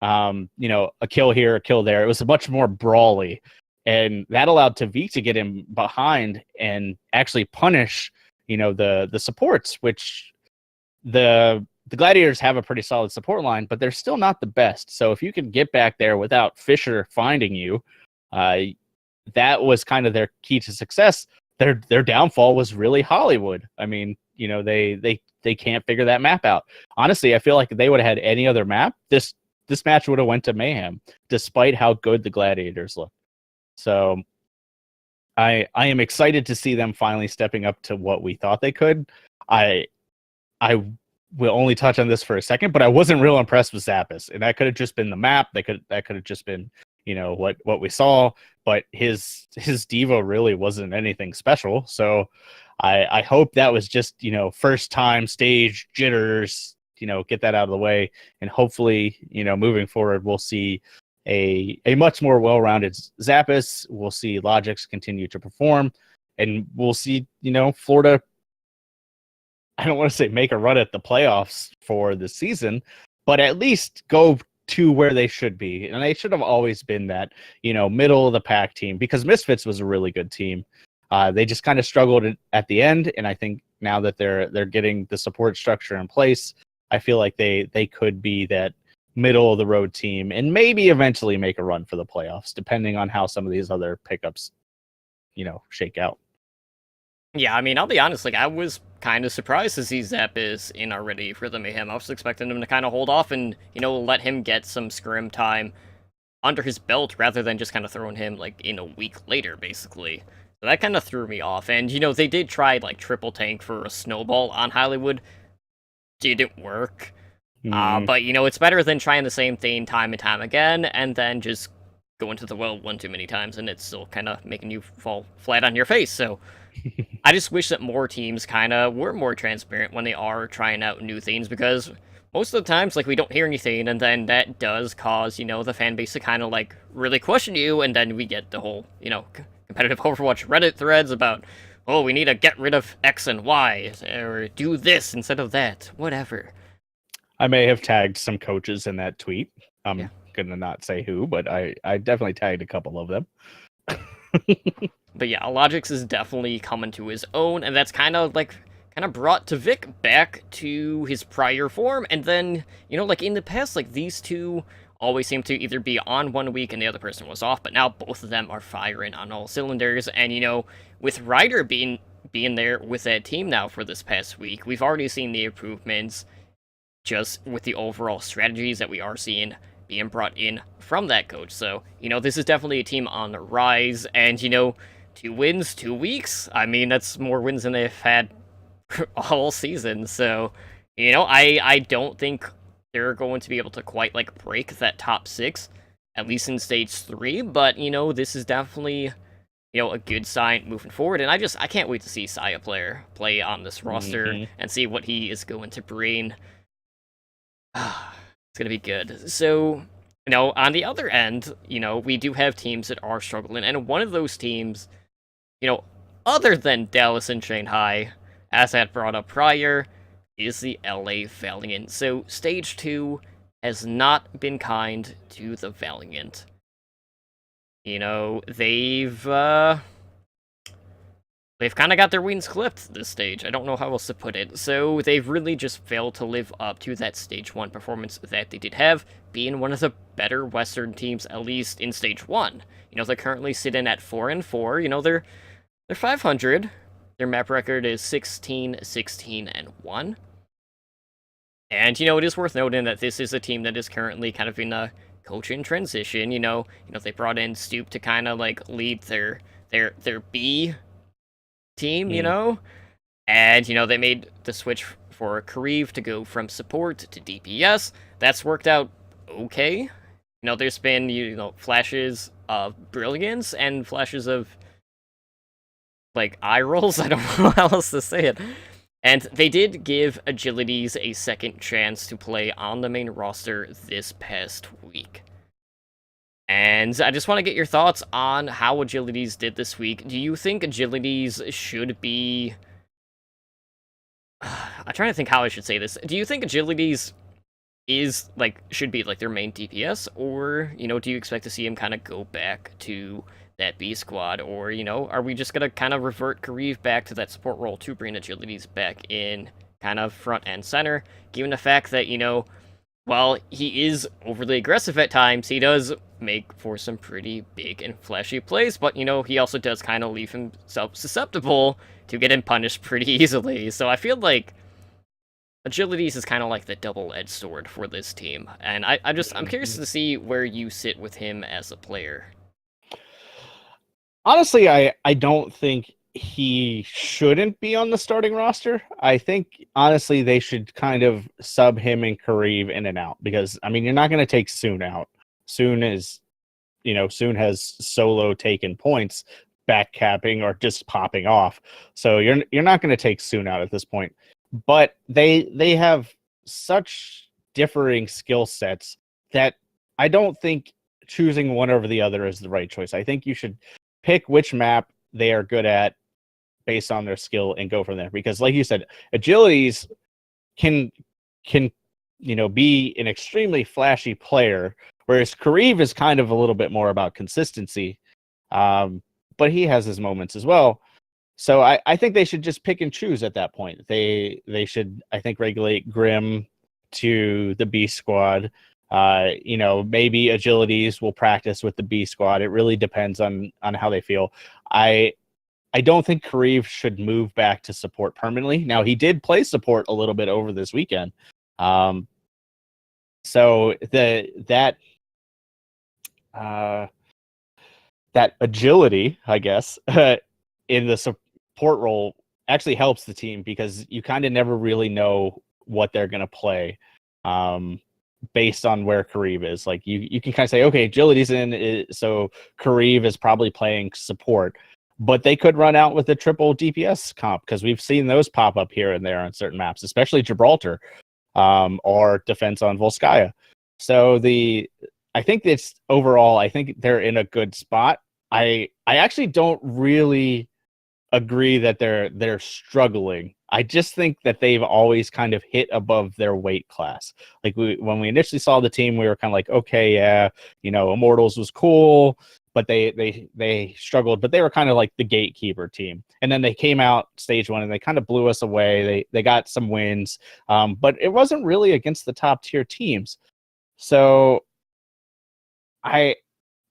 Speaker 1: a kill here, a kill there. It was a much more brawly, and that allowed Tavik to get him behind and actually punish, the supports, which the Gladiators have a pretty solid support line, but they're still not the best. So if you can get back there without Fisher finding you, that was kind of their key to success. Their downfall was really Hollywood. I mean, they can't figure that map out. Honestly, I feel like if they would have had any other map, this match would have went to Mayhem, despite how good the Gladiators look. So I am excited to see them finally stepping up to what we thought they could. I will only touch on this for a second, but I wasn't real impressed with Zappos, and that could have just been the map. That could have just been what we saw, but his Devo really wasn't anything special. So I hope that was just first time stage jitters. Get that out of the way, and hopefully moving forward we'll see a much more well-rounded Zappos. We'll see Logix continue to perform, and we'll see Florida, I don't want to say make a run at the playoffs for the season, but at least go to where they should be. And they should have always been that, middle of the pack team, because Misfits was a really good team. They just kind of struggled at the end. And I think now that they're getting the support structure in place, I feel like they could be that middle of the road team and maybe eventually make a run for the playoffs, depending on how some of these other pickups, shake out.
Speaker 2: Yeah, I mean, I'll be honest, I was kind of surprised to see Zappos in already for the Mayhem. I was expecting him to kind of hold off and, let him get some scrim time under his belt rather than just kind of throwing him, in a week later, basically. So that kind of threw me off. And, they did try, triple tank for a snowball on Hollywood. Didn't work. But, it's better than trying the same thing time and time again and then just going to the well one too many times and it's still kind of making you fall flat on your face. So I just wish that more teams kind of were more transparent when they are trying out new things, because most of the times, we don't hear anything, and then that does cause, the fan base to kind of, really question you, and then we get the whole, competitive Overwatch Reddit threads about, oh, we need to get rid of X and Y, or do this instead of that, whatever.
Speaker 1: I may have tagged some coaches in that tweet. I'm gonna not say who, but I definitely tagged a couple of them.
Speaker 2: But yeah, Logix is definitely coming to his own, and that's kind of brought Vic back to his prior form. And then, in the past, these two always seem to either be on 1 week and the other person was off, but now both of them are firing on all cylinders. And, with Ryder being there with that team now for this past week, we've already seen the improvements just with the overall strategies that we are seeing being brought in from that coach. So, this is definitely a team on the rise, and, 2 wins, 2 weeks. I mean, that's more wins than they've had all season. So, I don't think they're going to be able to quite, break that top 6, at least in stage 3. But, this is definitely, a good sign moving forward. And I can't wait to see Saya play on this roster and see what he is going to bring. It's going to be good. So, on the other end, we do have teams that are struggling. And one of those teams, other than Dallas and Shanghai, as I had brought up prior, is the LA Valiant. So, Stage 2 has not been kind to the Valiant. They've kind of got their wings clipped this stage. I don't know how else to put it. So, they've really just failed to live up to that Stage 1 performance that they did have, being one of the better Western teams, at least in Stage 1. They're currently sitting at 4-4. They're 500. Their map record is 16, 16, and 1. And, it is worth noting that this is a team that is currently kind of in a coaching transition. They brought in Stoop to kind of, lead their B team, And, they made the switch for Kareev to go from support to DPS. That's worked out okay. There's been, flashes of brilliance and flashes of eye rolls. I don't know how else to say it. And they did give Agilities a second chance to play on the main roster this past week. And I just want to get your thoughts on how Agilities did this week. Do you think Agilities should be... I'm trying to think how I should say this. Do you think Agilities is, should be, their main DPS? Or, do you expect to see him kind of go back to that B squad, or, are we just gonna kind of revert Kareev back to that support role to bring Agilities back in kind of front and center, given the fact that, while he is overly aggressive at times, he does make for some pretty big and flashy plays, but, he also does kind of leave himself susceptible to getting punished pretty easily. So I feel like Agilities is kind of like the double-edged sword for this team, and I'm curious to see where you sit with him as a player.
Speaker 1: Honestly, I don't think he shouldn't be on the starting roster. I think, honestly, they should kind of sub him and Kareev in and out because, I mean, you're not going to take Soon out. Soon has solo taken points, back capping or just popping off. So you're not going to take Soon out at this point. But they have such differing skill sets that I don't think choosing one over the other is the right choice. I think you should pick which map they are good at based on their skill and go from there. Because like you said, Agilities can be an extremely flashy player, whereas Kareev is kind of a little bit more about consistency. But he has his moments as well. So I think they should just pick and choose at that point. They should, I think, regulate Grim to the B squad. Maybe Agilities will practice with the B squad. It really depends on how they feel. I don't think Kareev should move back to support permanently. Now, he did play support a little bit over this weekend. So that agility, I guess, in the support role actually helps the team because you kind of never really know what they're going to play based on where Kareev is. Like you can kind of say, okay, agility's in, so Kareev is probably playing support, but they could run out with a triple DPS comp because we've seen those pop up here and there on certain maps, especially Gibraltar or defense on Volskaya. So I think they're in a good spot. I actually don't really agree that they're struggling. I just think that they've always kind of hit above their weight class. Like when we initially saw the team, we were kind of like, okay, yeah, Immortals was cool, but they struggled, but they were kind of like the gatekeeper team. And then they came out stage one and they kind of blew us away. They got some wins, but it wasn't really against the top tier teams. So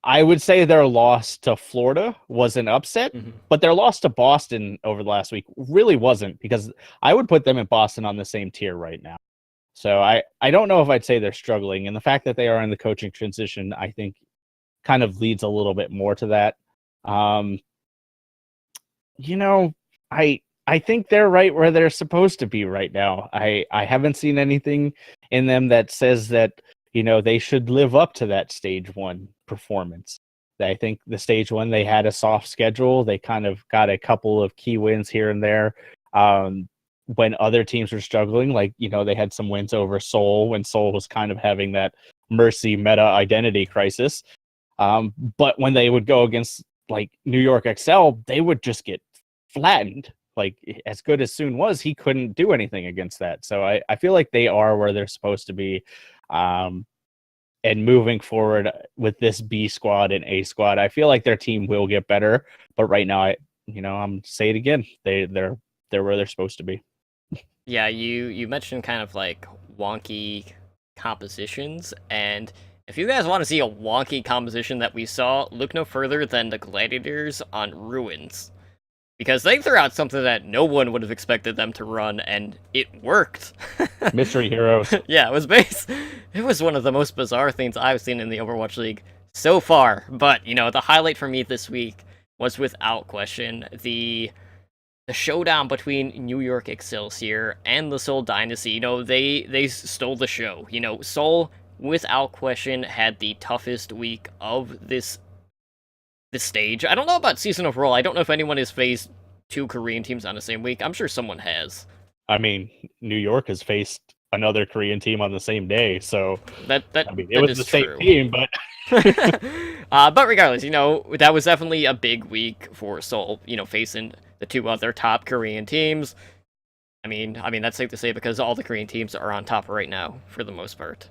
Speaker 1: I would say their loss to Florida was an upset, but their loss to Boston over the last week really wasn't, because I would put them and Boston on the same tier right now. So I don't know if I'd say they're struggling. And the fact that they are in the coaching transition, I think, kind of leads a little bit more to that. I think they're right where they're supposed to be right now. I haven't seen anything in them that says that they should live up to that stage one performance. I think the stage one, they had a soft schedule. They kind of got a couple of key wins here and there. When other teams were struggling, like, they had some wins over Seoul when Seoul was kind of having that Mercy meta identity crisis. But when they would go against like New York XL, they would just get flattened. Like, as good as Soon was, he couldn't do anything against that. So I feel like they are where they're supposed to be. And moving forward with this B squad and A squad, I feel like their team will get better. But right now, I'm say it again, they're where they're supposed to be.
Speaker 2: Yeah, you mentioned kind of like wonky compositions, and if you guys want to see a wonky composition that we saw, look no further than the Gladiators on Ruins. Because they threw out something that no one would have expected them to run, and it worked.
Speaker 1: Mystery Heroes.
Speaker 2: Yeah, it was one of the most bizarre things I've seen in the Overwatch League so far. But, the highlight for me this week was, without question, the showdown between New York Excelsior and the Seoul Dynasty. They stole the show. Seoul, without question, had the toughest week of this stage. I don't know about season overall. I don't know if anyone has faced two Korean teams on the same week. I'm sure someone has.
Speaker 1: I mean, New York has faced another Korean team on the same day, so it was the same team, but
Speaker 2: but regardless, that was definitely a big week for Seoul, facing the two other top Korean teams. I mean that's safe to say because all the Korean teams are on top right now for the most part.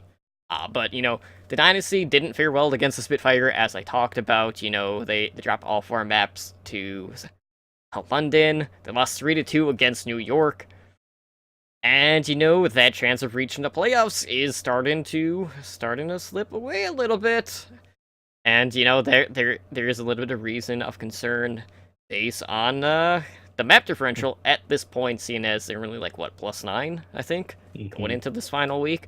Speaker 2: But, the Dynasty didn't fare well against the Spitfire, as I talked about. They dropped all 4 maps to London. They lost 3-2 against New York. And that chance of reaching the playoffs is starting to slip away a little bit. And there is a little bit of reason of concern based on the map differential at this point, seeing as they're really like +9, I think, going into this final week.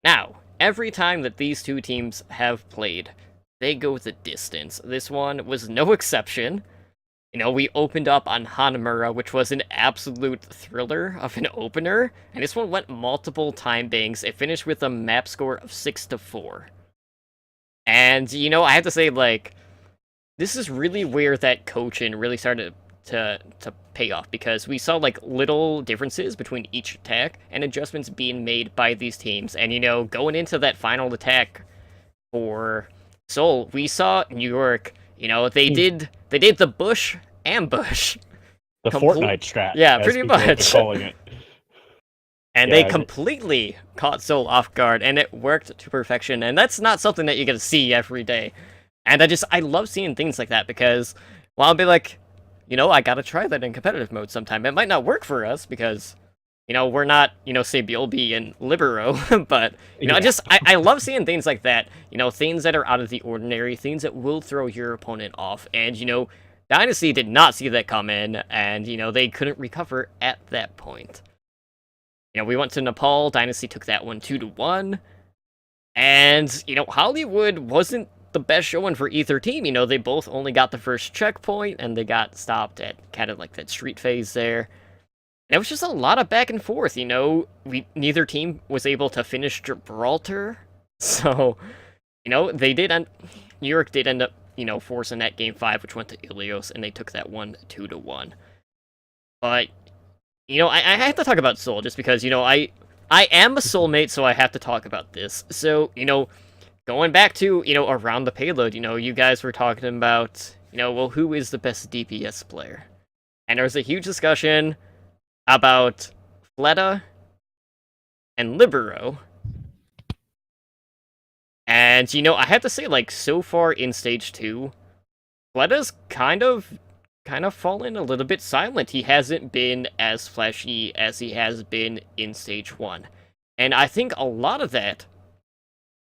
Speaker 2: Now, every time that these two teams have played, they go the distance. This one was no exception. We opened up on Hanamura, which was an absolute thriller of an opener, and this one went multiple time bangs. It finished with a map score of 6-4. And, I have to say, like, this is really where that coaching really started to pay off, because we saw, like, little differences between each attack and adjustments being made by these teams. And, going into that final attack for Seoul, we saw New York, they did the Bush ambush.
Speaker 1: The Fortnite strat.
Speaker 2: Yeah, pretty much.
Speaker 1: Calling it.
Speaker 2: And they completely caught Seoul off guard, and it worked to perfection. And that's not something that you get to see every day. And I love seeing things like that, because, well, I'll be like, I gotta try that in competitive mode sometime. It might not work for us, because, we're not, say, Biolby and Libero, but, I love seeing things like that. Things that are out of the ordinary, things that will throw your opponent off. And, Dynasty did not see that come in, and, they couldn't recover at that point. We went to Nepal, Dynasty took that one 2-1, and, Hollywood wasn't the best showing for either team. They both only got the first checkpoint, and they got stopped at kind of like that street phase there. And it was just a lot of back and forth, neither team was able to finish Gibraltar, so, New York did end up, forcing that game 5, which went to Ilios, and they took that one 2-1. But, I have to talk about Seoul, just because, I am a soulmate, so I have to talk about this. So, going back to, around the payload, you guys were talking about, well, who is the best DPS player? And there was a huge discussion about Fleta and Libero. And, I have to say, like, so far in Stage 2, Fleta's kind of fallen a little bit silent. He hasn't been as flashy as he has been in Stage 1. And I think a lot of that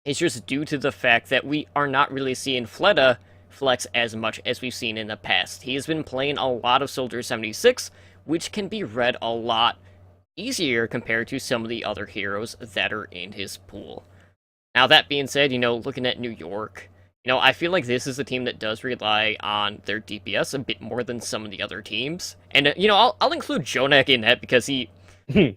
Speaker 2: is just due to the fact that we are not really seeing Fleta flex as much as we've seen in the past. He has been playing a lot of Soldier 76, which can be read a lot easier compared to some of the other heroes that are in his pool. Now, that being said, looking at New York, I feel like this is a team that does rely on their DPS a bit more than some of the other teams. And, I'll include Jonak in that, because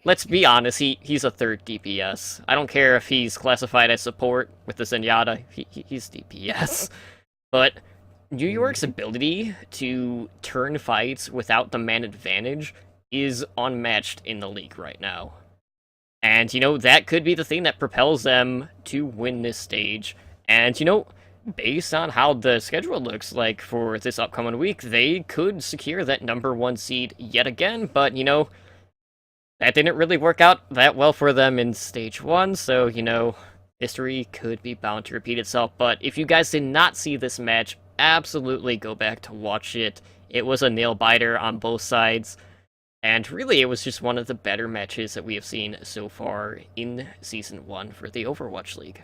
Speaker 2: let's be honest, he's a third DPS. I don't care if he's classified as support with the Zenyatta, he's DPS. But New York's ability to turn fights without the man advantage is unmatched in the league right now. And, that could be the thing that propels them to win this stage. And, based on how the schedule looks like for this upcoming week, they could secure that #1 seed yet again. But, that didn't really work out that well for them in Stage 1. So, history could be bound to repeat itself. But if you guys did not see this match, absolutely go back to watch it. It was a nail-biter on both sides. And really, it was just one of the better matches that we have seen so far in Season 1 for the Overwatch League.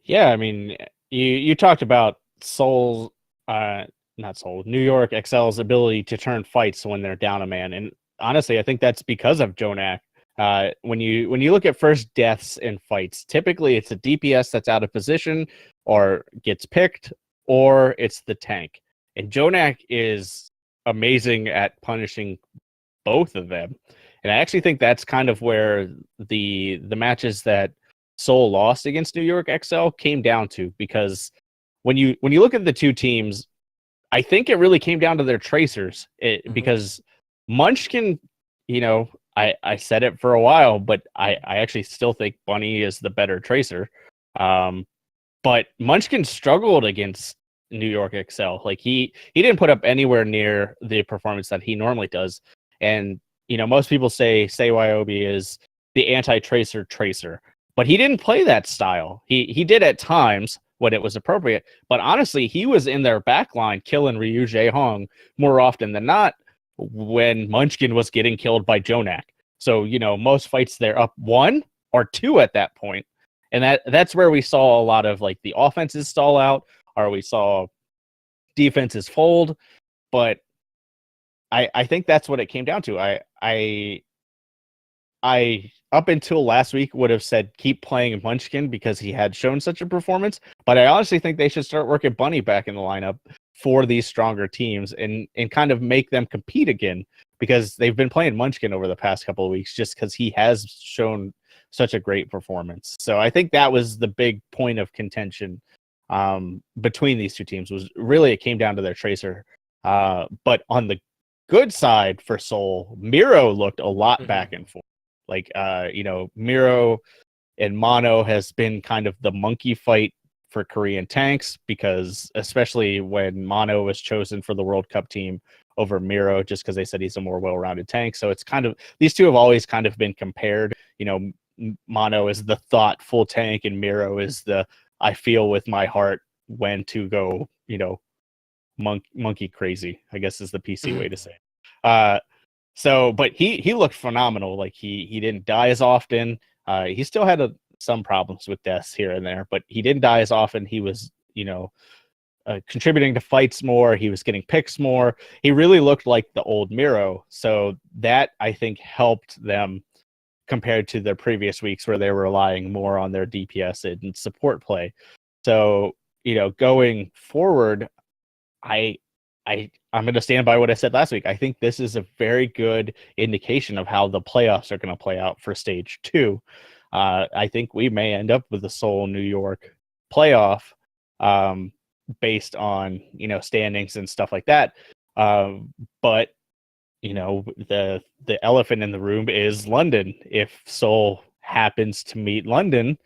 Speaker 1: Yeah, I mean, you talked about New York XL's ability to turn fights when they're down a man. And honestly, I think that's because of Jonak. When you look at first deaths in fights, typically it's a DPS that's out of position or gets picked, or it's the tank. And Jonak is amazing at punishing both of them. And I actually think that's kind of where the matches that Seoul lost against New York XL came down to, because when you look at the two teams, I think it really came down to their tracers. Because Munchkin, I said it for a while, but I actually still think Bunny is the better tracer. But Munchkin struggled against New York XL. Like he didn't put up anywhere near the performance that he normally does. And most people say Wyobi is the anti-tracer tracer, but he didn't play that style. He did at times when it was appropriate, but honestly, he was in their backline killing Ryu Jae Hong more often than not, when Munchkin was getting killed by Jonak. So, most fights they're up 1 or 2 at that point. And that's where we saw a lot of like the offenses stall out, or we saw defenses fold. But I think that's what it came down to. I up until last week would have said keep playing Munchkin because he had shown such a performance, but I honestly think they should start working Bunny back in the lineup for these stronger teams and kind of make them compete again, because they've been playing Munchkin over the past couple of weeks just because he has shown such a great performance. So I think that was the big point of contention between these two teams. Was really it came down to their Tracer. But on the good side for Seoul, Miro looked a lot back and forth. Like, Miro and Mono has been kind of the monkey fight for Korean tanks, because especially when Mono was chosen for the World Cup team over Miro, just because they said he's a more well-rounded tank. So it's kind of, these two have always kind of been compared. Mono is the thoughtful tank and Miro is the, I feel with my heart when to go, monkey crazy, I guess is the PC way to say it. But he looked phenomenal. Like he didn't die as often. He still had some problems with deaths here and there, but he didn't die as often. He was, contributing to fights more. He was getting picks more. He really looked like the old Miro. So that I think helped them compared to their previous weeks where they were relying more on their DPS and support play. So, going forward, I'm going to stand by what I said last week. I think this is a very good indication of how the playoffs are going to play out for stage 2. I think we may end up with the Seoul New York playoff based on, standings and stuff like that. But, the elephant in the room is London. If Seoul happens to meet London,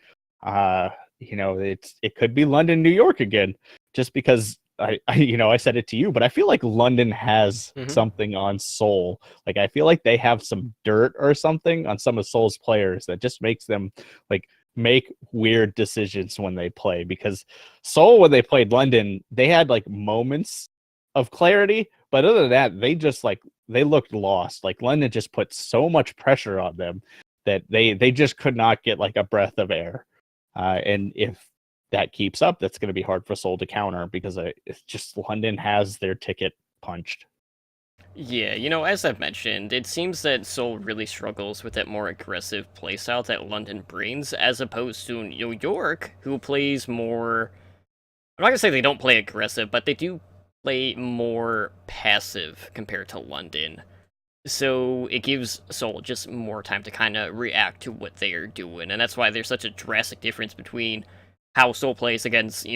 Speaker 1: it could be London, New York again, just because I said it to you, but I feel like London has something on Seoul. Like, I feel like they have some dirt or something on some of Seoul's players that just makes them like make weird decisions when they play. Because Seoul, when they played London, they had like moments of clarity, but other than that, they looked lost. Like London just put so much pressure on them that they just could not get like a breath of air. And if that keeps up, that's going to be hard for Seoul to counter, because it's just London has their ticket punched.
Speaker 2: Yeah, as I've mentioned, it seems that Seoul really struggles with that more aggressive playstyle that London brings, as opposed to New York, who plays more... I'm not going to say they don't play aggressive, but they do play more passive compared to London. So it gives Seoul just more time to kind of react to what they are doing, and that's why there's such a drastic difference between how Seoul plays against,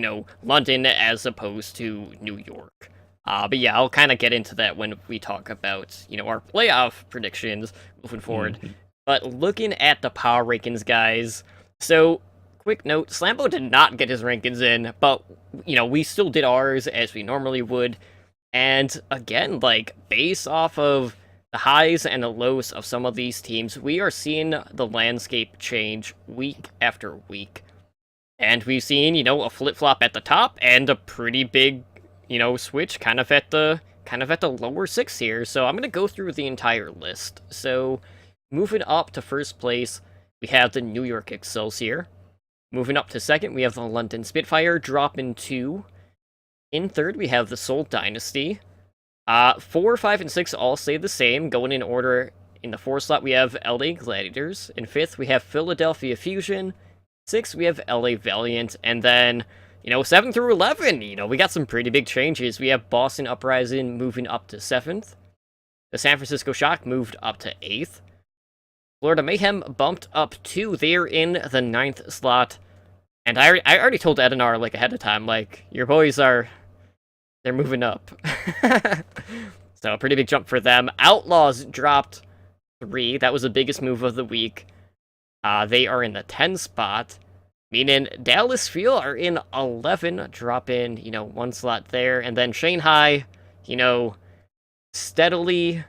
Speaker 2: London as opposed to New York. But yeah, I'll kind of get into that when we talk about, our playoff predictions moving forward. But looking at the power rankings, guys, so quick note, Slambo did not get his rankings in, but, we still did ours as we normally would. And again, like, based off of the highs and the lows of some of these teams, we are seeing the landscape change week after week. And we've seen, a flip-flop at the top and a pretty big, switch kind of at the lower 6 here. So I'm going to go through the entire list. So moving up to first place, we have the New York Excelsior. Moving up to second, we have the London Spitfire, dropping 2. In third, we have the Seoul Dynasty. 4, 5, and 6 all stay the same, going in order. In the 4th slot, we have LA Gladiators. In 5th, we have Philadelphia Fusion. 6, we have LA Valiant, and then, 7 through 11, we got some pretty big changes. We have Boston Uprising moving up to 7th. The San Francisco Shock moved up to 8th. Florida Mayhem bumped up 2. They're in the 9th slot. And I already told Edinar, like, ahead of time, like, your boys they're moving up. So, a pretty big jump for them. Outlaws dropped 3. That was the biggest move of the week. They are in the 10 spot, meaning Dallas Fuel are in 11, drop in, 1 slot there, and then Shanghai, steadily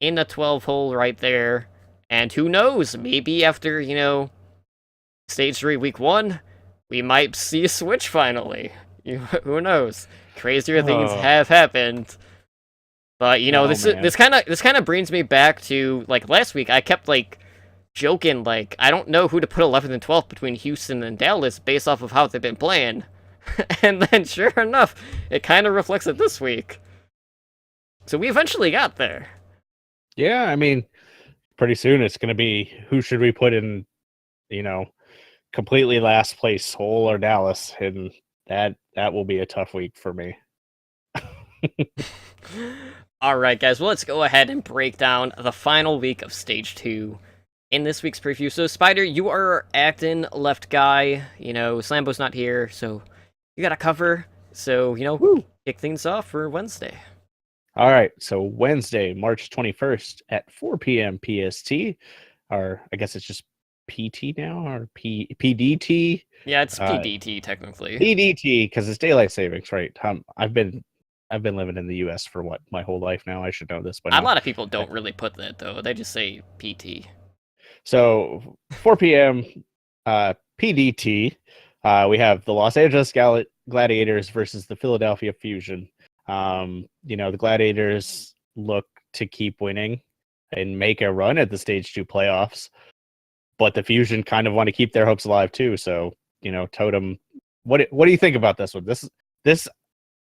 Speaker 2: in a 12 hole right there, and who knows, maybe after, Stage 3, Week 1, we might see a switch finally. Who knows? Crazier things have happened. But you know,
Speaker 1: Oh,
Speaker 2: this
Speaker 1: man.
Speaker 2: this kind of brings me back to like last week. I kept like joking like I don't know who to put 11th and 12th between Houston and Dallas based off of how they've been playing. And then sure enough, it kind of reflects it this week. So we eventually got there.
Speaker 1: Yeah, I mean, pretty soon it's going to be who should we put in, you know, completely last place, Seoul or Dallas, and that will be a tough week for me.
Speaker 2: All right, guys. Well, let's go ahead and break down the final week of Stage 2 in this week's preview. So, Spider, you are acting left guy. You know, Slambo's not here, so you got to cover. So, you know,
Speaker 1: Woo.
Speaker 2: kick things off for Wednesday.
Speaker 1: All right, so Wednesday, March 21st at 4 p.m. PST, or I guess it's just PT now, or PDT?
Speaker 2: Yeah, it's PDT technically.
Speaker 1: PDT, because it's daylight savings, right? I've been living in the U.S. for my whole life now. I should know this, but
Speaker 2: A lot of people don't really put that though. They just say PT.
Speaker 1: So 4 p.m. PDT, we have the Los Angeles Gladiators versus the Philadelphia Fusion. You know, the Gladiators look to keep winning and make a run at the Stage 2 playoffs, but the Fusion kind of want to keep their hopes alive too. So, you know, Totem, what do you think about this one? This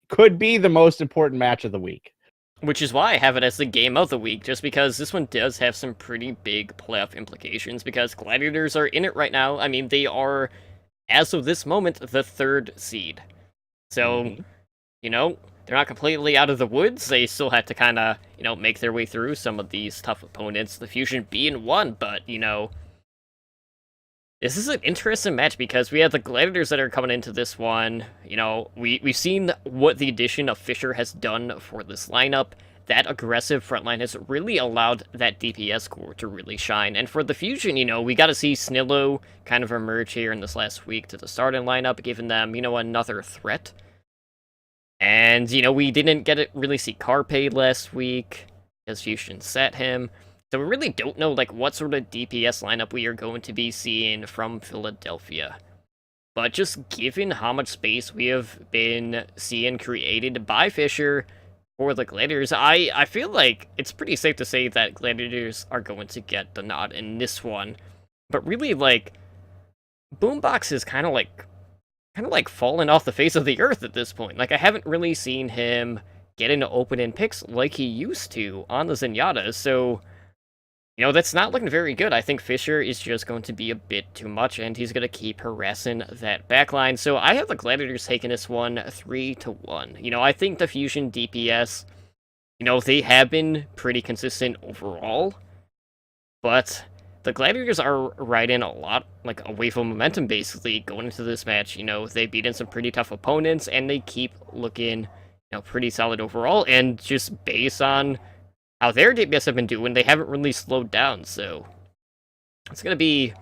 Speaker 1: could be the most important match of the week.
Speaker 2: Which is why I have it as the game of the week, just because this one does have some pretty big playoff implications, because Gladiators are in it right now. I mean, they are, as of this moment, the 3rd seed. So, you know, they're not completely out of the woods. They still have to kind of, you know, make their way through some of these tough opponents, the Fusion being one, but, you know, this is an interesting match because we have the Gladiators that are coming into this one. You know, we've seen what the addition of Fisher has done for this lineup. That aggressive front line has really allowed that DPS core to really shine. And for the Fusion, you know, we got to see Snillo kind of emerge here in this last week to the starting lineup, giving them, you know, another threat. And, you know, we didn't really see Carpe last week because Fusion set him. So we really don't know, like, what sort of DPS lineup we are going to be seeing from Philadelphia. But just given how much space we have been seeing created by Fisher for the Gladiators, I feel like it's pretty safe to say that Gladiators are going to get the nod in this one. But really, like, Boombox is kind of like falling off the face of the earth at this point. Like, I haven't really seen him get into open-end picks like he used to on the Zenyatta, so, you know, that's not looking very good. I think Fisher is just going to be a bit too much, and he's going to keep harassing that backline. So I have the Gladiators taking this one 3-1. You know, I think the Fusion DPS, you know, they have been pretty consistent overall, but the Gladiators are riding a lot, like, a wave of momentum, basically, going into this match. You know, they've beaten some pretty tough opponents, and they keep looking, you know, pretty solid overall, and just based on how their DPS have been doing, they haven't really slowed down, so it's going to be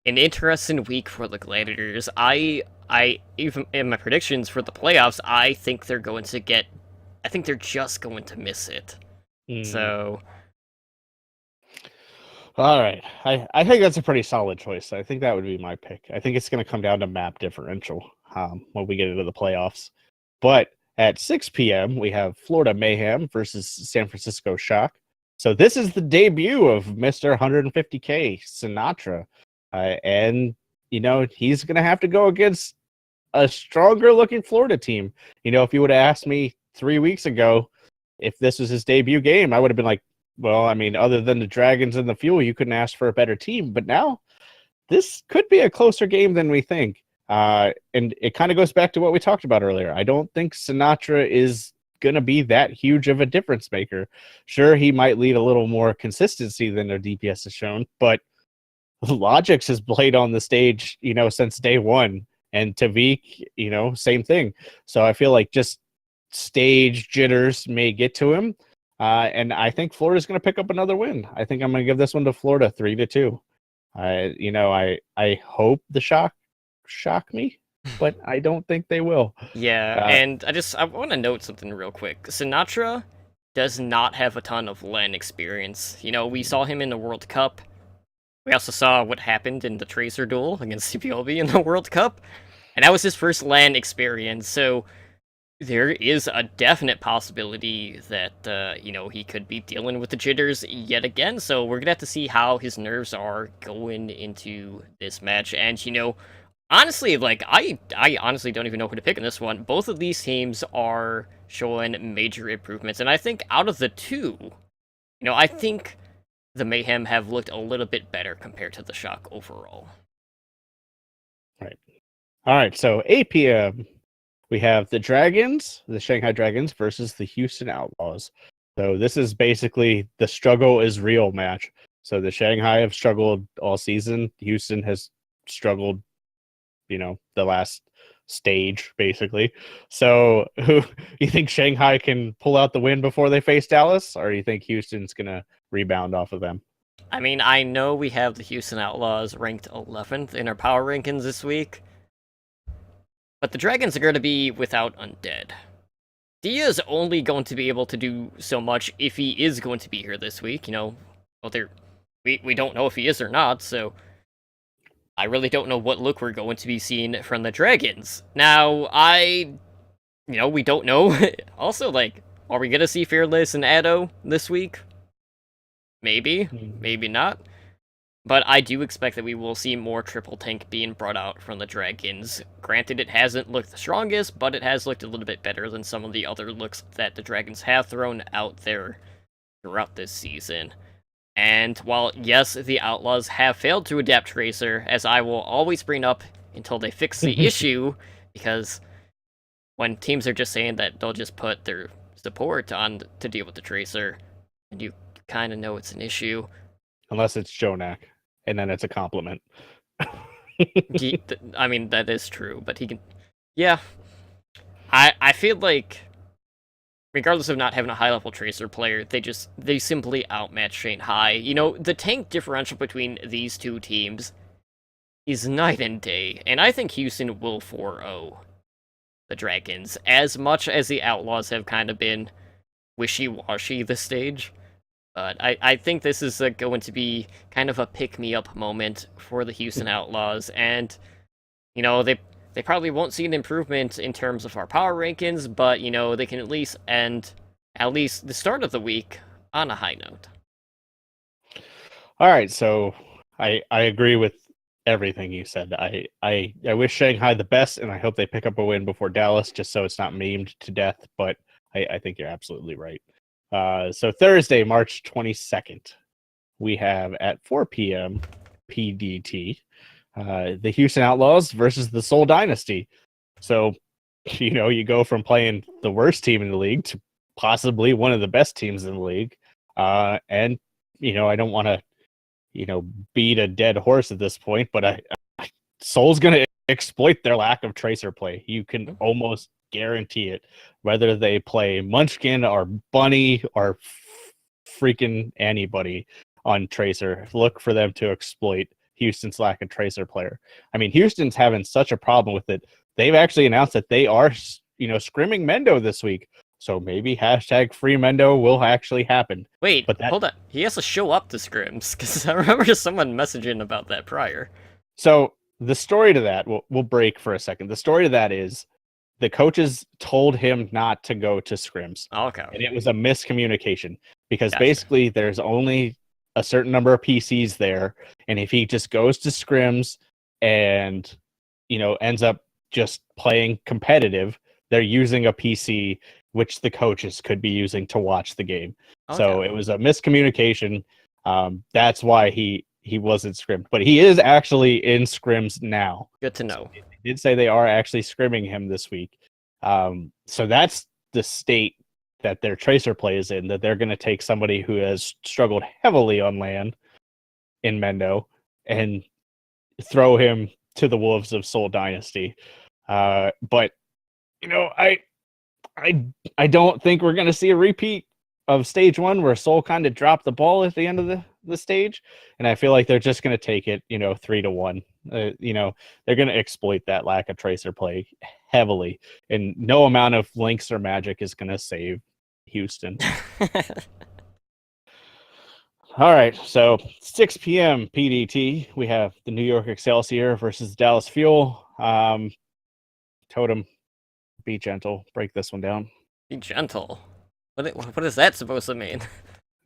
Speaker 2: an interesting week for the Gladiators. I even in my predictions for the playoffs, I think they're just going to miss it. So,
Speaker 1: all right, I think that's a pretty solid choice. I think that would be my pick. I think it's going to come down to map differential when we get into the playoffs. But at 6 p.m., we have Florida Mayhem versus San Francisco Shock. So this is the debut of Mr. 150K, Sinatra. And, you know, he's going to have to go against a stronger-looking Florida team. You know, if you would have asked me 3 weeks ago if this was his debut game, I would have been like, well, I mean, other than the Dragons and the Fuel, you couldn't ask for a better team. But now, this could be a closer game than we think. And it kind of goes back to what we talked about earlier. I don't think Sinatra is going to be that huge of a difference maker. Sure, he might lead a little more consistency than their DPS has shown, but Logix has played on the stage, you know, since day one. And Tavik, you know, same thing. So I feel like just stage jitters may get to him. And I think Florida's going to pick up another win. I think I'm going to give this one to Florida 3-2. You know, I hope the Shock me, but I don't think they will.
Speaker 2: Yeah, and I want to note something real quick. Sinatra does not have a ton of LAN experience. You know, we saw him in the World Cup. We also saw what happened in the Tracer duel against CPLB in the World Cup. And that was his first LAN experience, so There is a definite possibility that, he could be dealing with the jitters yet again, so we're gonna have to see how his nerves are going into this match. And, honestly, like, I honestly don't even know who to pick in this one. Both of these teams are showing major improvements, and I think out of the two, I think the Mayhem have looked a little bit better compared to the Shock overall.
Speaker 1: Right. All right. So 8 p.m. we have the Dragons, the Shanghai Dragons versus the Houston Outlaws. So this is basically the struggle is real match. So the Shanghai have struggled all season. Houston has struggled, the last stage basically. So who you think Shanghai can pull out the win before they face Dallas, or do you think Houston's gonna rebound off of them?
Speaker 2: I mean, I know we have the Houston Outlaws ranked 11th in our power rankings this week, but the Dragons are going to be without Undead. Dia's only going to be able to do so much if he is going to be here this week. We don't know if he is or not, so I really don't know what look we're going to be seeing from the Dragons. Now, we don't know. Also, are we going to see Fearless and Addo this week? Maybe, maybe not. But I do expect that we will see more triple tank being brought out from the Dragons. Granted, it hasn't looked the strongest, but it has looked a little bit better than some of the other looks that the Dragons have thrown out there throughout this season. And while, yes, the Outlaws have failed to adapt Tracer, as I will always bring up until they fix the issue, because when teams are just saying that they'll just put their support on to deal with the Tracer, and you kind of know it's an issue.
Speaker 1: Unless it's Jonak, and then it's a compliment.
Speaker 2: I mean, that is true, but he can... Yeah. I feel like, regardless of not having a high-level Tracer player, they simply outmatch Shanghai. The tank differential between these two teams is night and day, and I think Houston will 4-0 the Dragons, as much as the Outlaws have kind of been wishy-washy this stage. But I think this is going to be kind of a pick-me-up moment for the Houston Outlaws, and, they probably won't see an improvement in terms of our power rankings, but, they can at least end the start of the week on a high note.
Speaker 1: All right, so I agree with everything you said. I wish Shanghai the best, and I hope they pick up a win before Dallas, just so it's not memed to death, but I think you're absolutely right. So Thursday, March 22nd, we have at 4 p.m. PDT, the Houston Outlaws versus the Seoul Dynasty. So, you go from playing the worst team in the league to possibly one of the best teams in the league. And, I don't want to, beat a dead horse at this point, but Seoul's going to exploit their lack of Tracer play. You can almost guarantee it, whether they play Munchkin or Bunny or freaking anybody on Tracer. Look for them to exploit Houston's lack of Tracer player. I mean, Houston's having such a problem with it. They've actually announced that they are, scrimming Mendo this week. So maybe hashtag free Mendo will actually happen.
Speaker 2: Wait, but hold on. He has to show up to scrims, because I remember someone messaging about that prior.
Speaker 1: So the story to that, we'll break for a second. The story to that is the coaches told him not to go to scrims.
Speaker 2: Okay.
Speaker 1: And it was a miscommunication, because basically there's only a certain number of PCs there. And if he just goes to scrims and, ends up just playing competitive, they're using a PC which the coaches could be using to watch the game. Okay. So it was a miscommunication. That's why he wasn't scrimmed, but he is actually in scrims now.
Speaker 2: Good to know.
Speaker 1: So they did say they are actually scrimming him this week. So that's the state that their Tracer play is in, that they're going to take somebody who has struggled heavily on land in Mendo and throw him to the wolves of Seoul Dynasty. But, I don't think we're going to see a repeat of stage one where Seoul kind of dropped the ball at the end of the stage. And I feel like they're just going to take it, 3-1. They're going to exploit that lack of Tracer play heavily. And no amount of links or magic is going to save Houston. All right. So 6 p.m. PDT, we have the New York Excelsior versus Dallas Fuel. Totem, Be gentle. Break this one down.
Speaker 2: Be gentle. What is that supposed to mean?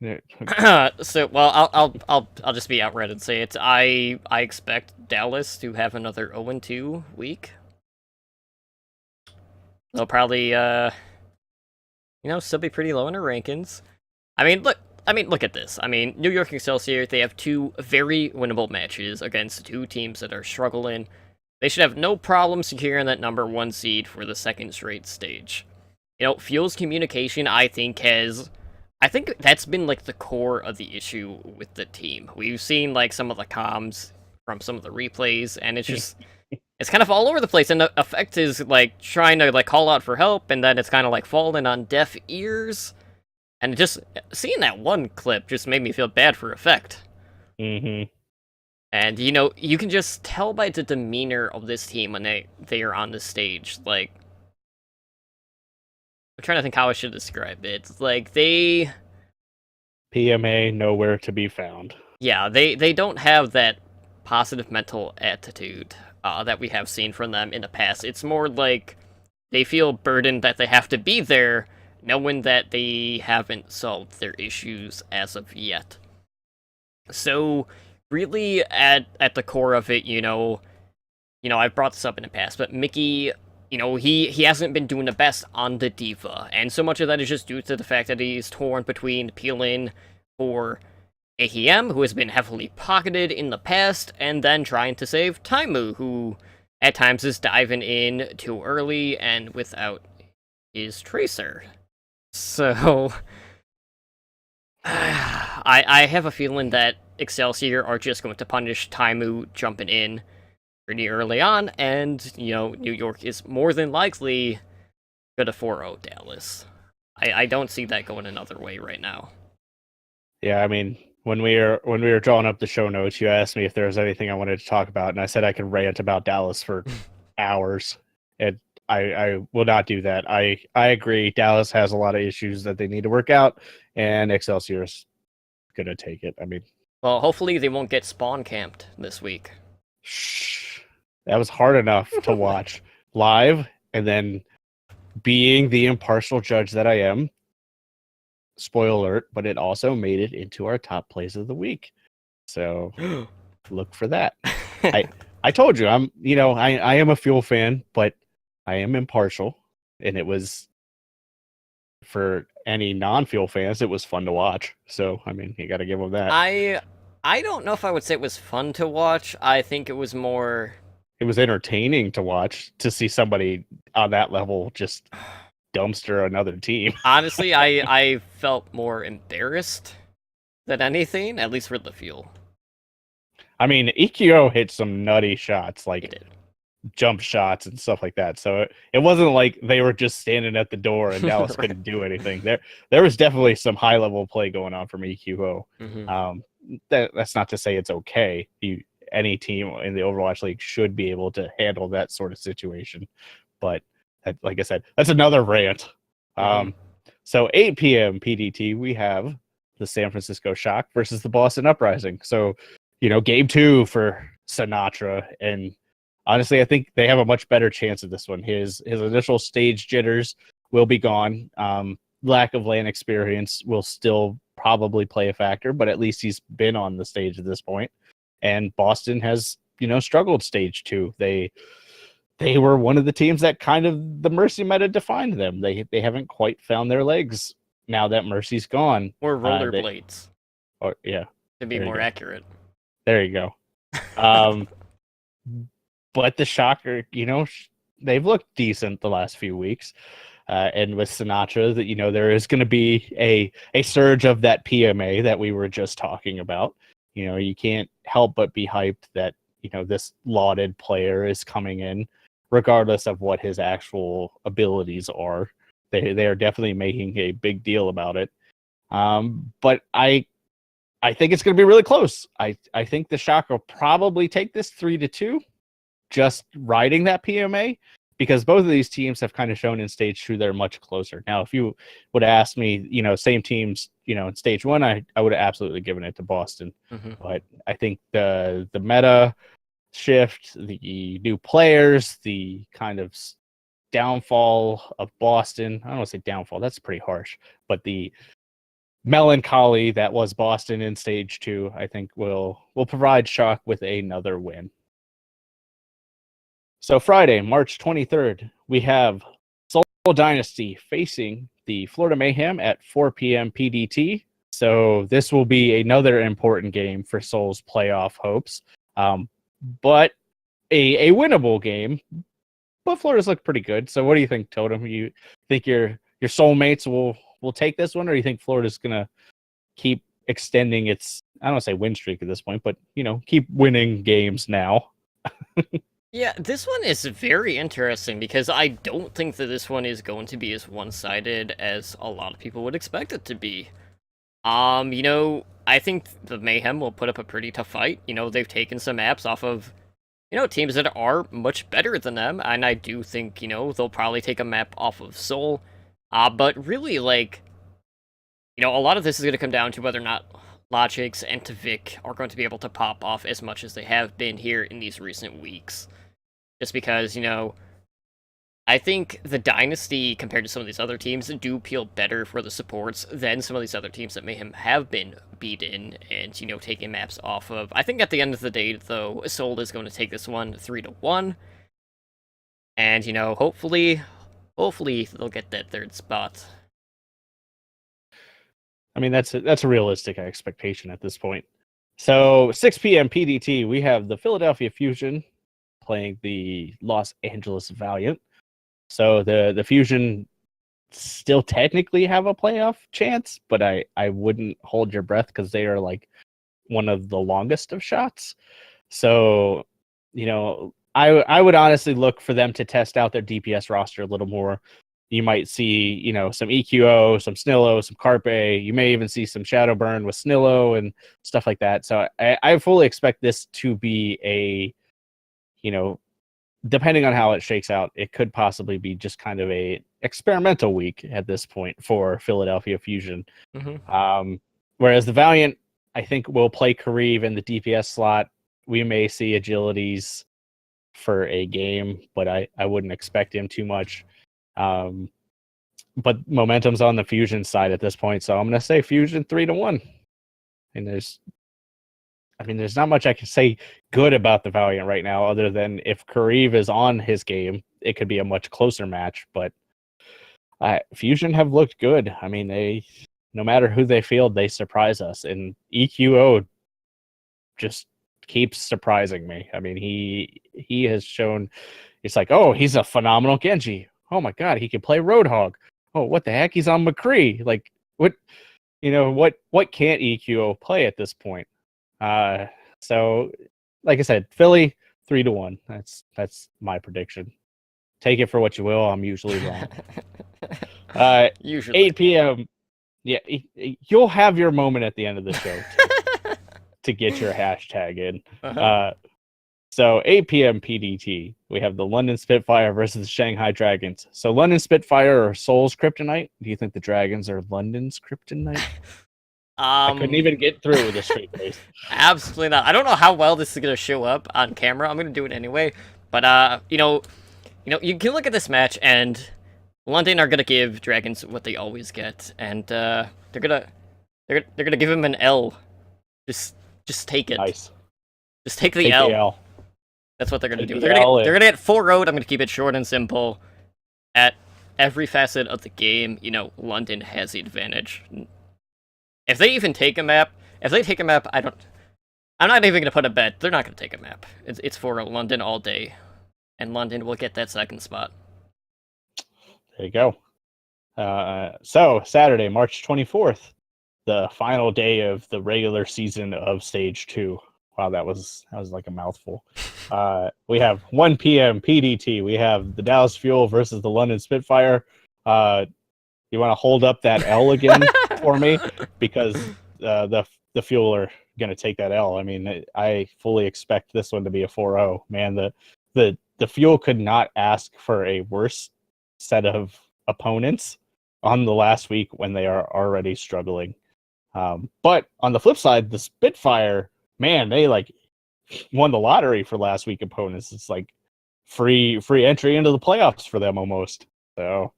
Speaker 1: Yeah.
Speaker 2: So, well, I'll just be outright and say it. I expect Dallas to have another 0-2 week. They'll probably still be pretty low in their rankings. I mean, look at this. I mean, New York Excelsior, they have two very winnable matches against two teams that are struggling. They should have no problem securing that number 1 seed for the second straight stage. Fuel's communication, I think that's been, like, the core of the issue with the team. We've seen, like, some of the comms from some of the replays, and it's just, it's kind of all over the place, and the effect is, like, trying to, like, call out for help, and then it's kind of, like, falling on deaf ears, and just seeing that one clip just made me feel bad for Effect.
Speaker 1: Mm-hmm.
Speaker 2: And, you can just tell by the demeanor of this team when they are on the stage, like, I'm trying to think how I should describe it. Like, they...
Speaker 1: PMA, nowhere to be found.
Speaker 2: Yeah, they don't have that positive mental attitude that we have seen from them in the past. It's more like they feel burdened that they have to be there, knowing that they haven't solved their issues as of yet. So, really, at the core of it, I've brought this up in the past, but Mickey... he hasn't been doing the best on the Diva, and so much of that is just due to the fact that he's torn between peeling for AEM, who has been heavily pocketed in the past, and then trying to save Taimu, who at times is diving in too early and without his Tracer. So, I have a feeling that Excelsior are just going to punish Taimu jumping in pretty early on, and, New York is more than likely going to 4-0 Dallas. I don't see that going another way right now.
Speaker 1: Yeah, I mean, when we were drawing up the show notes, you asked me if there was anything I wanted to talk about, and I said I could rant about Dallas for hours, and I will not do that. I agree, Dallas has a lot of issues that they need to work out, and Excelsior's going to take it. I mean...
Speaker 2: Well, hopefully they won't get spawn camped this week.
Speaker 1: Shh. That was hard enough to watch live, and then being the impartial judge that I am, spoiler alert, but it also made it into our top plays of the week. So look for that. I told you, I am a Fuel fan, but I am impartial, and it was, for any non-Fuel fans, it was fun to watch. So, I mean, you got to give them that.
Speaker 2: I don't know if I would say it was fun to watch. I think it was more...
Speaker 1: It was entertaining to watch, to see somebody on that level just dumpster another team.
Speaker 2: Honestly, I felt more embarrassed than anything, at least for the Fuel.
Speaker 1: I mean, EQO hit some nutty shots, like jump shots and stuff like that. So it wasn't like they were just standing at the door and Dallas
Speaker 2: Right.
Speaker 1: couldn't do anything. There was definitely some high-level play going on from EQO.
Speaker 2: Mm-hmm.
Speaker 1: That's not to say it's okay. Any team in the Overwatch League should be able to handle that sort of situation. But like I said, that's another rant.
Speaker 2: Mm-hmm.
Speaker 1: So 8 p.m. PDT, we have the San Francisco Shock versus the Boston Uprising. So, game 2 for Sinatra. And honestly, I think they have a much better chance of this one. His initial stage jitters will be gone. Lack of LAN experience will still probably play a factor, but at least he's been on the stage at this point. And Boston has, struggled stage 2. They were one of the teams that kind of the Mercy meta defined them. They haven't quite found their legs now that Mercy's gone.
Speaker 2: Or rollerblades.
Speaker 1: Yeah.
Speaker 2: To be more accurate.
Speaker 1: There you go. But the Shocker, they've looked decent the last few weeks. And with Sinatra, that there is going to be a surge of that PMA that we were just talking about. You can't help but be hyped that this lauded player is coming in, regardless of what his actual abilities are. They are definitely making a big deal about it. But I think it's going to be really close. I think the Shock will probably take this 3-2, just riding that PMA. Because both of these teams have kind of shown in stage 2 they're much closer. Now, if you would ask me, same teams, in stage 1, I would have absolutely given it to Boston.
Speaker 2: Mm-hmm.
Speaker 1: But I think the meta shift, the new players, the kind of downfall of Boston. I don't want to say downfall, that's pretty harsh, but the melancholy that was Boston in stage 2, I think will provide Shock with another win. So Friday, March 23rd, we have Seoul Dynasty facing the Florida Mayhem at 4 p.m. PDT. So this will be another important game for Seoul's playoff hopes, but a winnable game. But Florida's looked pretty good. So what do you think, Totem? You think your soulmates will take this one, or do you think Florida's gonna keep extending its, I don't want to say win streak at this point, but keep winning games now?
Speaker 2: Yeah, this one is very interesting because I don't think that this one is going to be as one-sided as a lot of people would expect it to be. I think the Mayhem will put up a pretty tough fight. They've taken some maps off of, teams that are much better than them, and I do think, they'll probably take a map off of Seoul. But really, a lot of this is going to come down to whether or not Logix and Tvik are going to be able to pop off as much as they have been here in these recent weeks. Just because, I think the Dynasty, compared to some of these other teams, do peel better for the supports than some of these other teams that Mayhem have been beaten and, taking maps off of. I think at the end of the day, though, Seoul is going to take this one 3-1. And, hopefully they'll get that third spot.
Speaker 1: I mean, that's a realistic expectation at this point. So 6 p.m. PDT, we have the Philadelphia Fusion playing the Los Angeles Valiant. So the Fusion still technically have a playoff chance, but I wouldn't hold your breath because they are like one of the longest of shots. So, I would honestly look for them to test out their DPS roster a little more. You might see, some EQO, some Snillo, some Carpe. You may even see some Shadowburn with Snillo and stuff like that. So I fully expect this to be a, depending on how it shakes out, it could possibly be just kind of a experimental week at this point for Philadelphia Fusion.
Speaker 2: Mm-hmm.
Speaker 1: Whereas the Valiant, I think, will play Kareev in the DPS slot. We may see Agilities for a game, but I wouldn't expect him too much. But momentum's on the Fusion side at this point, so I'm going to say Fusion 3-1. And there's not much I can say good about the Valiant right now, other than if Kareev is on his game, it could be a much closer match. But Fusion have looked good. I mean, they, no matter who they field, they surprise us. And EQO just keeps surprising me. I mean, he has shown, it's like, oh, he's a phenomenal Genji. Oh my God, he can play Roadhog. Oh, what the heck? He's on McCree. Like, what can't EQO play at this point? So, like I said, Philly 3-1. That's my prediction. Take it for what you will. I'm usually wrong.
Speaker 2: Usually.
Speaker 1: 8 p.m. Yeah, you'll have your moment at the end of the show to get your hashtag in.
Speaker 2: Uh-huh.
Speaker 1: So 8 p.m. PDT, we have the London Spitfire versus the Shanghai Dragons. So London Spitfire are Seoul's kryptonite. Do you think the Dragons are London's kryptonite? I couldn't even get through with a straight face.
Speaker 2: Absolutely not. I don't know how well this is going to show up on camera. I'm going to do it anyway. But, you can look at this match, and London are going to give Dragons what they always get. And they're going to give him an L. Just take it.
Speaker 1: Nice.
Speaker 2: Just take the
Speaker 1: Take
Speaker 2: L.
Speaker 1: the L.
Speaker 2: That's what they're going to do.
Speaker 1: The
Speaker 2: They're
Speaker 1: L
Speaker 2: going to get 4-0'd. I'm going to keep it short and simple. At every facet of the game, London has the advantage. If they even take a map, I'm not even going to put a bet. They're not going to take a map. It's for London all day. And London will get that second spot.
Speaker 1: There you go. So, Saturday, March 24th, the final day of the regular season of Stage 2. Wow, that was like a mouthful. We have 1 p.m. PDT. We have the Dallas Fuel versus the London Spitfire. You want to hold up that L again for me? Because the Fuel are going to take that L. I mean, I fully expect this one to be a 4-0. Man, the Fuel could not ask for a worse set of opponents on the last week when they are already struggling. But on the flip side, the Spitfire, man, they like won the lottery for last week opponents. It's like free entry into the playoffs for them almost. So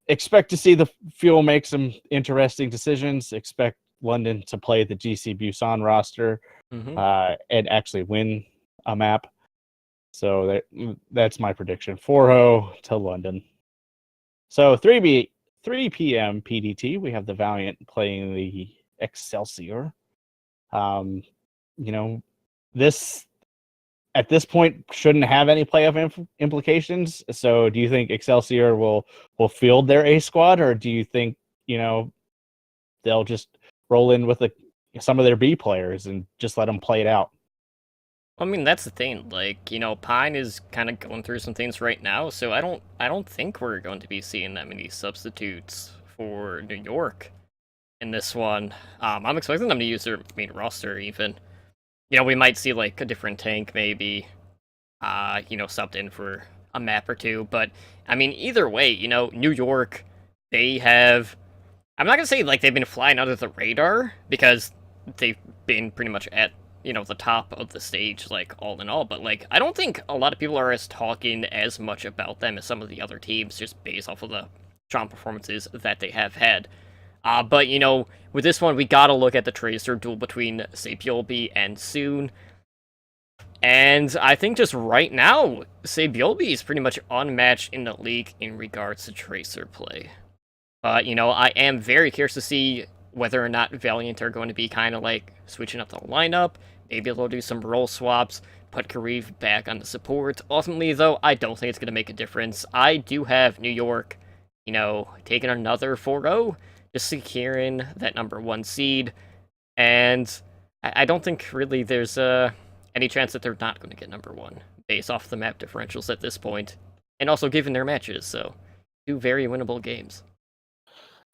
Speaker 1: expect to see the Fuel make some interesting decisions. Expect London to play the GC Busan roster and actually win a map. So that's my prediction. 4-0 to London. So 3 p.m. PDT, we have the Valiant playing the Excelsior. This at this point shouldn't have any playoff implications. So do you think Excelsior will field their A squad, or do you think they'll just roll in with some of their B players and just let them play it out?
Speaker 2: I mean, that's the thing. Like, Pine is kind of going through some things right now, so I don't think we're going to be seeing that many substitutes for New York in this one. I'm expecting them to use their main roster even. We might see like a different tank maybe, subbed in for a map or two. But I mean, either way, New York, they have. I'm not gonna say like they've been flying under the radar because they've been pretty much at the top of the stage, like, all in all, but, like, I don't think a lot of people are talking as much about them as some of the other teams, just based off of the strong performances that they have had. But, with this one, we gotta look at the Tracer duel between Sabiolbi and Soon. And I think just right now, Sabiolbi is pretty much unmatched in the league in regards to Tracer play. But, I am very curious to see whether or not Valiant are going to be kind of like switching up the lineup. Maybe they'll do some role swaps, put Kareev back on the support. Ultimately, though, I don't think it's going to make a difference. I do have New York, taking another 4-0, just securing that number 1 seed. And I don't think really there's any chance that they're not going to get number 1, based off the map differentials at this point. And also given their matches, so 2 very winnable games.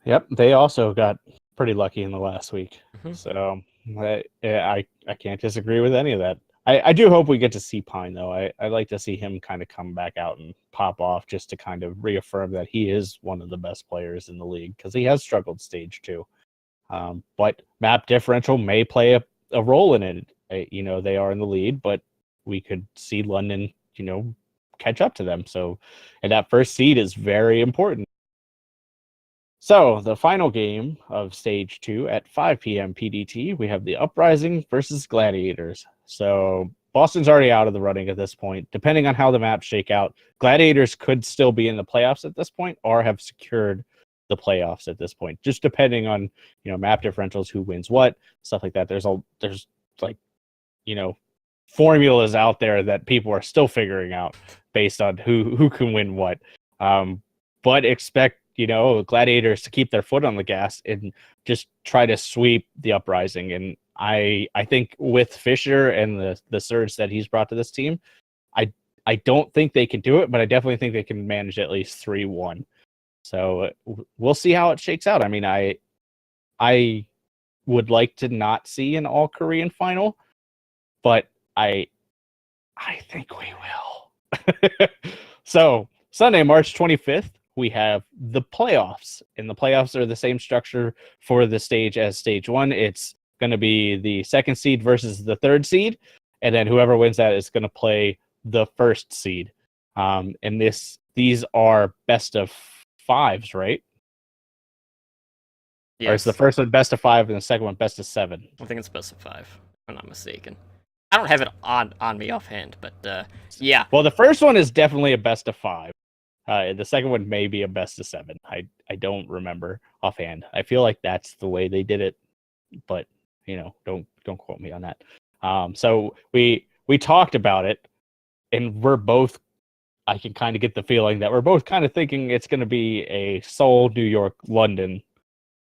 Speaker 1: Yep, they also got pretty lucky in the last week.
Speaker 2: Mm-hmm.
Speaker 1: So I can't disagree with any of that. I do hope we get to see Pine, though. I'd like to see him kind of come back out and pop off just to kind of reaffirm that he is one of the best players in the league, because he has struggled stage 2. But map differential may play a role in it. They are in the lead, but we could see London, catch up to them. So, and that first seed is very important. So, the final game of Stage 2 at 5 p.m. PDT, we have the Uprising versus Gladiators. So, Boston's already out of the running at this point. Depending on how the maps shake out, Gladiators could still be in the playoffs at this point or have secured the playoffs at this point, just depending on, map differentials, who wins what, stuff like that. There's formulas out there that people are still figuring out based on who can win what. But expect Gladiators to keep their foot on the gas and just try to sweep the Uprising. And I think with Fisher and the surge that he's brought to this team, I don't think they can do it, but I definitely think they can manage at least 3-1. So we'll see how it shakes out. I mean, I would like to not see an all-Korean final, but I think we will. So Sunday, March 25th, we have the playoffs, and the playoffs are the same structure for the stage as Stage 1. It's going to be the 2nd seed versus the 3rd seed, and then whoever wins that is going to play the 1st seed. And these are best of 5s, right?
Speaker 2: Yes.
Speaker 1: Or is the first one best of 5 and the second one best of 7?
Speaker 2: I think it's best of 5, if I'm not mistaken. I don't have it on me offhand, but yeah.
Speaker 1: Well, the first one is definitely a best of 5. The second one may be a best of 7. I don't remember offhand. I feel like that's the way they did it, but don't quote me on that. So we talked about it, and we're both. I can kind of get the feeling that we're both kind of thinking it's going to be a Seoul, New York, London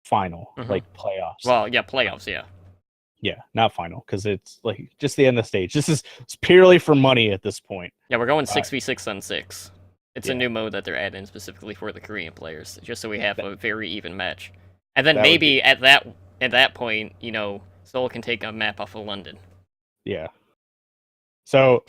Speaker 1: final, like playoffs.
Speaker 2: Well, yeah, playoffs, yeah.
Speaker 1: Yeah, not final, because it's like just the end of the stage. It's purely for money at this point.
Speaker 2: Yeah, we're going 6v6 on 6. It's a new mode that they're adding specifically for the Korean players, just so we have a very even match. And then maybe at that point, Seoul can take a map off of London.
Speaker 1: Yeah. So,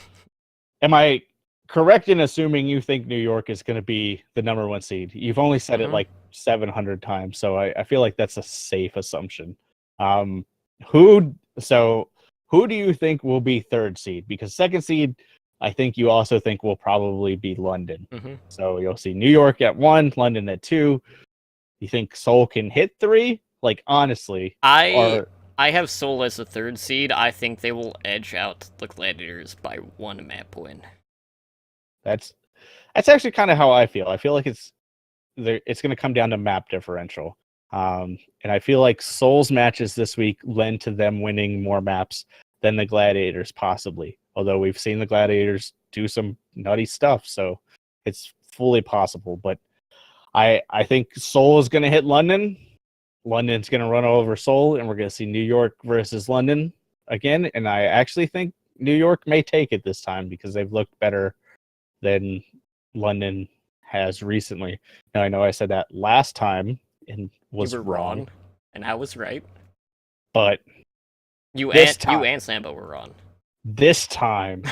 Speaker 1: am I correct in assuming you think New York is going to be the number 1 seed? You've only said it like 700 times, so I feel like that's a safe assumption. Who do you think will be 3rd seed? Because 2nd seed, I think you also think will probably be London.
Speaker 2: Mm-hmm.
Speaker 1: So you'll see New York at 1, London at 2. You think Seoul can hit 3? Like, honestly.
Speaker 2: I have Seoul as the 3rd seed. I think they will edge out the Gladiators by 1 map win.
Speaker 1: That's actually kind of how I feel. I feel like it's going to come down to map differential. And I feel like Seoul's matches this week lend to them winning more maps than the Gladiators possibly. Although we've seen the Gladiators do some nutty stuff, so it's fully possible. But I think Seoul is going to hit London. London's going to run over Seoul, and we're going to see New York versus London again. And I actually think New York may take it this time because they've looked better than London has recently. Now, I know I said that last time and was
Speaker 2: you were wrong, and I was right.
Speaker 1: But
Speaker 2: you and Sambo were wrong.
Speaker 1: This time,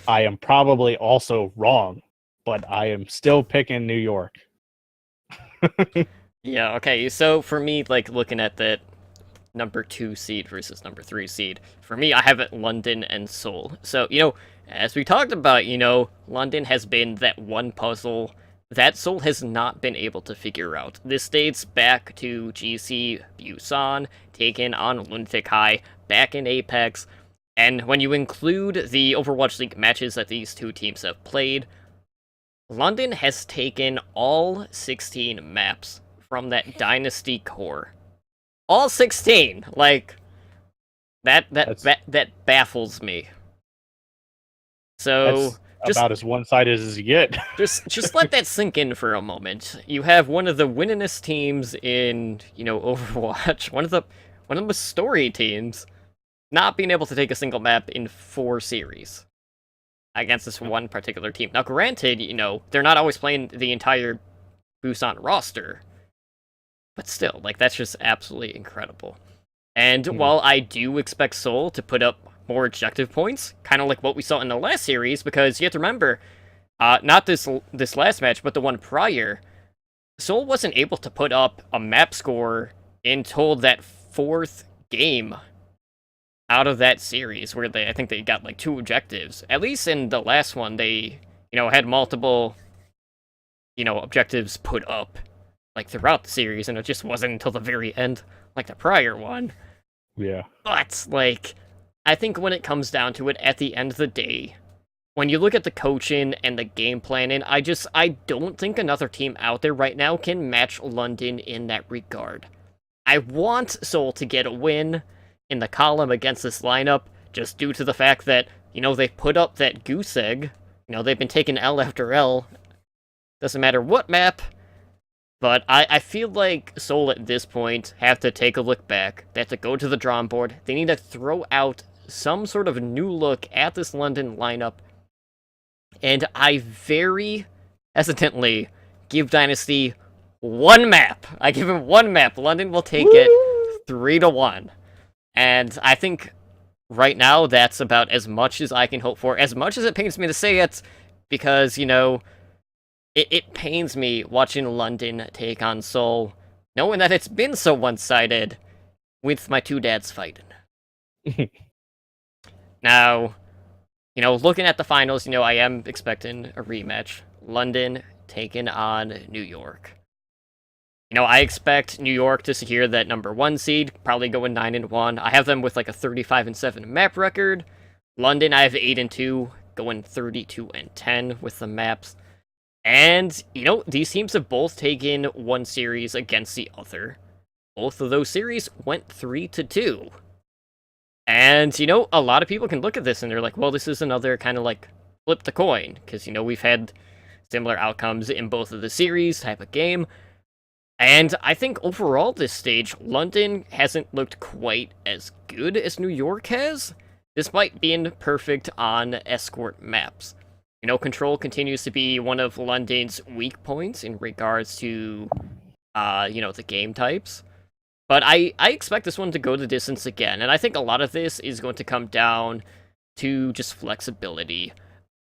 Speaker 1: I am probably also wrong, but I am still picking New York.
Speaker 2: Yeah, okay, so for me, like, looking at that number 2 seed versus number 3 seed, for me, I have it London and Seoul. So, as we talked about, London has been that one puzzle that Seoul has not been able to figure out. This dates back to GC Busan, taken on Lunatic High, back in Apex, and when you include the Overwatch League matches that these two teams have played, London has taken all 16 maps from that Dynasty core. All 16! Like, that baffles me. So,
Speaker 1: that's about as one-sided as you get.
Speaker 2: just let that sink in for a moment. You have one of the winningest teams in, Overwatch, one of the most storied teams, not being able to take a single map in 4 series against this one particular team. Now, granted, they're not always playing the entire Busan roster, but still, like, that's just absolutely incredible. And while I do expect Seoul to put up more objective points, kind of like what we saw in the last series, because you have to remember, not this last match, but the one prior, Seoul wasn't able to put up a map score until that 4th game out of that series, where I think they got like 2 objectives. At least in the last one, they, had multiple, objectives put up, like, throughout the series, and it just wasn't until the very end, like the prior one.
Speaker 1: Yeah.
Speaker 2: But, like, I think when it comes down to it, at the end of the day, when you look at the coaching and the game planning, I don't think another team out there right now can match London in that regard. I want Seoul to get a win in the column against this lineup, just due to the fact that, they put up that goose egg. They've been taking L after L. Doesn't matter what map. But I feel like Seoul at this point have to take a look back. They have to go to the drawing board. They need to throw out some sort of new look at this London lineup. And I very hesitantly give Dynasty 1 map. I give him 1 map. London will take it 3-1. And I think right now that's about as much as I can hope for. As much as it pains me to say it, because, it pains me watching London take on Seoul, knowing that it's been so one-sided with my 2 dads fighting. Now, looking at the finals, I am expecting a rematch. London taking on New York. I expect New York to secure that number 1 seed, probably going 9-1. I have them with like a 35-7 map record. London, I have 8-2, going 32-10 with the maps. And, these teams have both taken 1 series against the other. Both of those series went 3-2. And, a lot of people can look at this and they're like, well, this is another kind of like flip the coin. Because, we've had similar outcomes in both of the series type of game. And I think overall this stage, London hasn't looked quite as good as New York has, despite being perfect on escort maps. Control continues to be one of London's weak points in regards to, the game types. But I expect this one to go the distance again, and I think a lot of this is going to come down to just flexibility.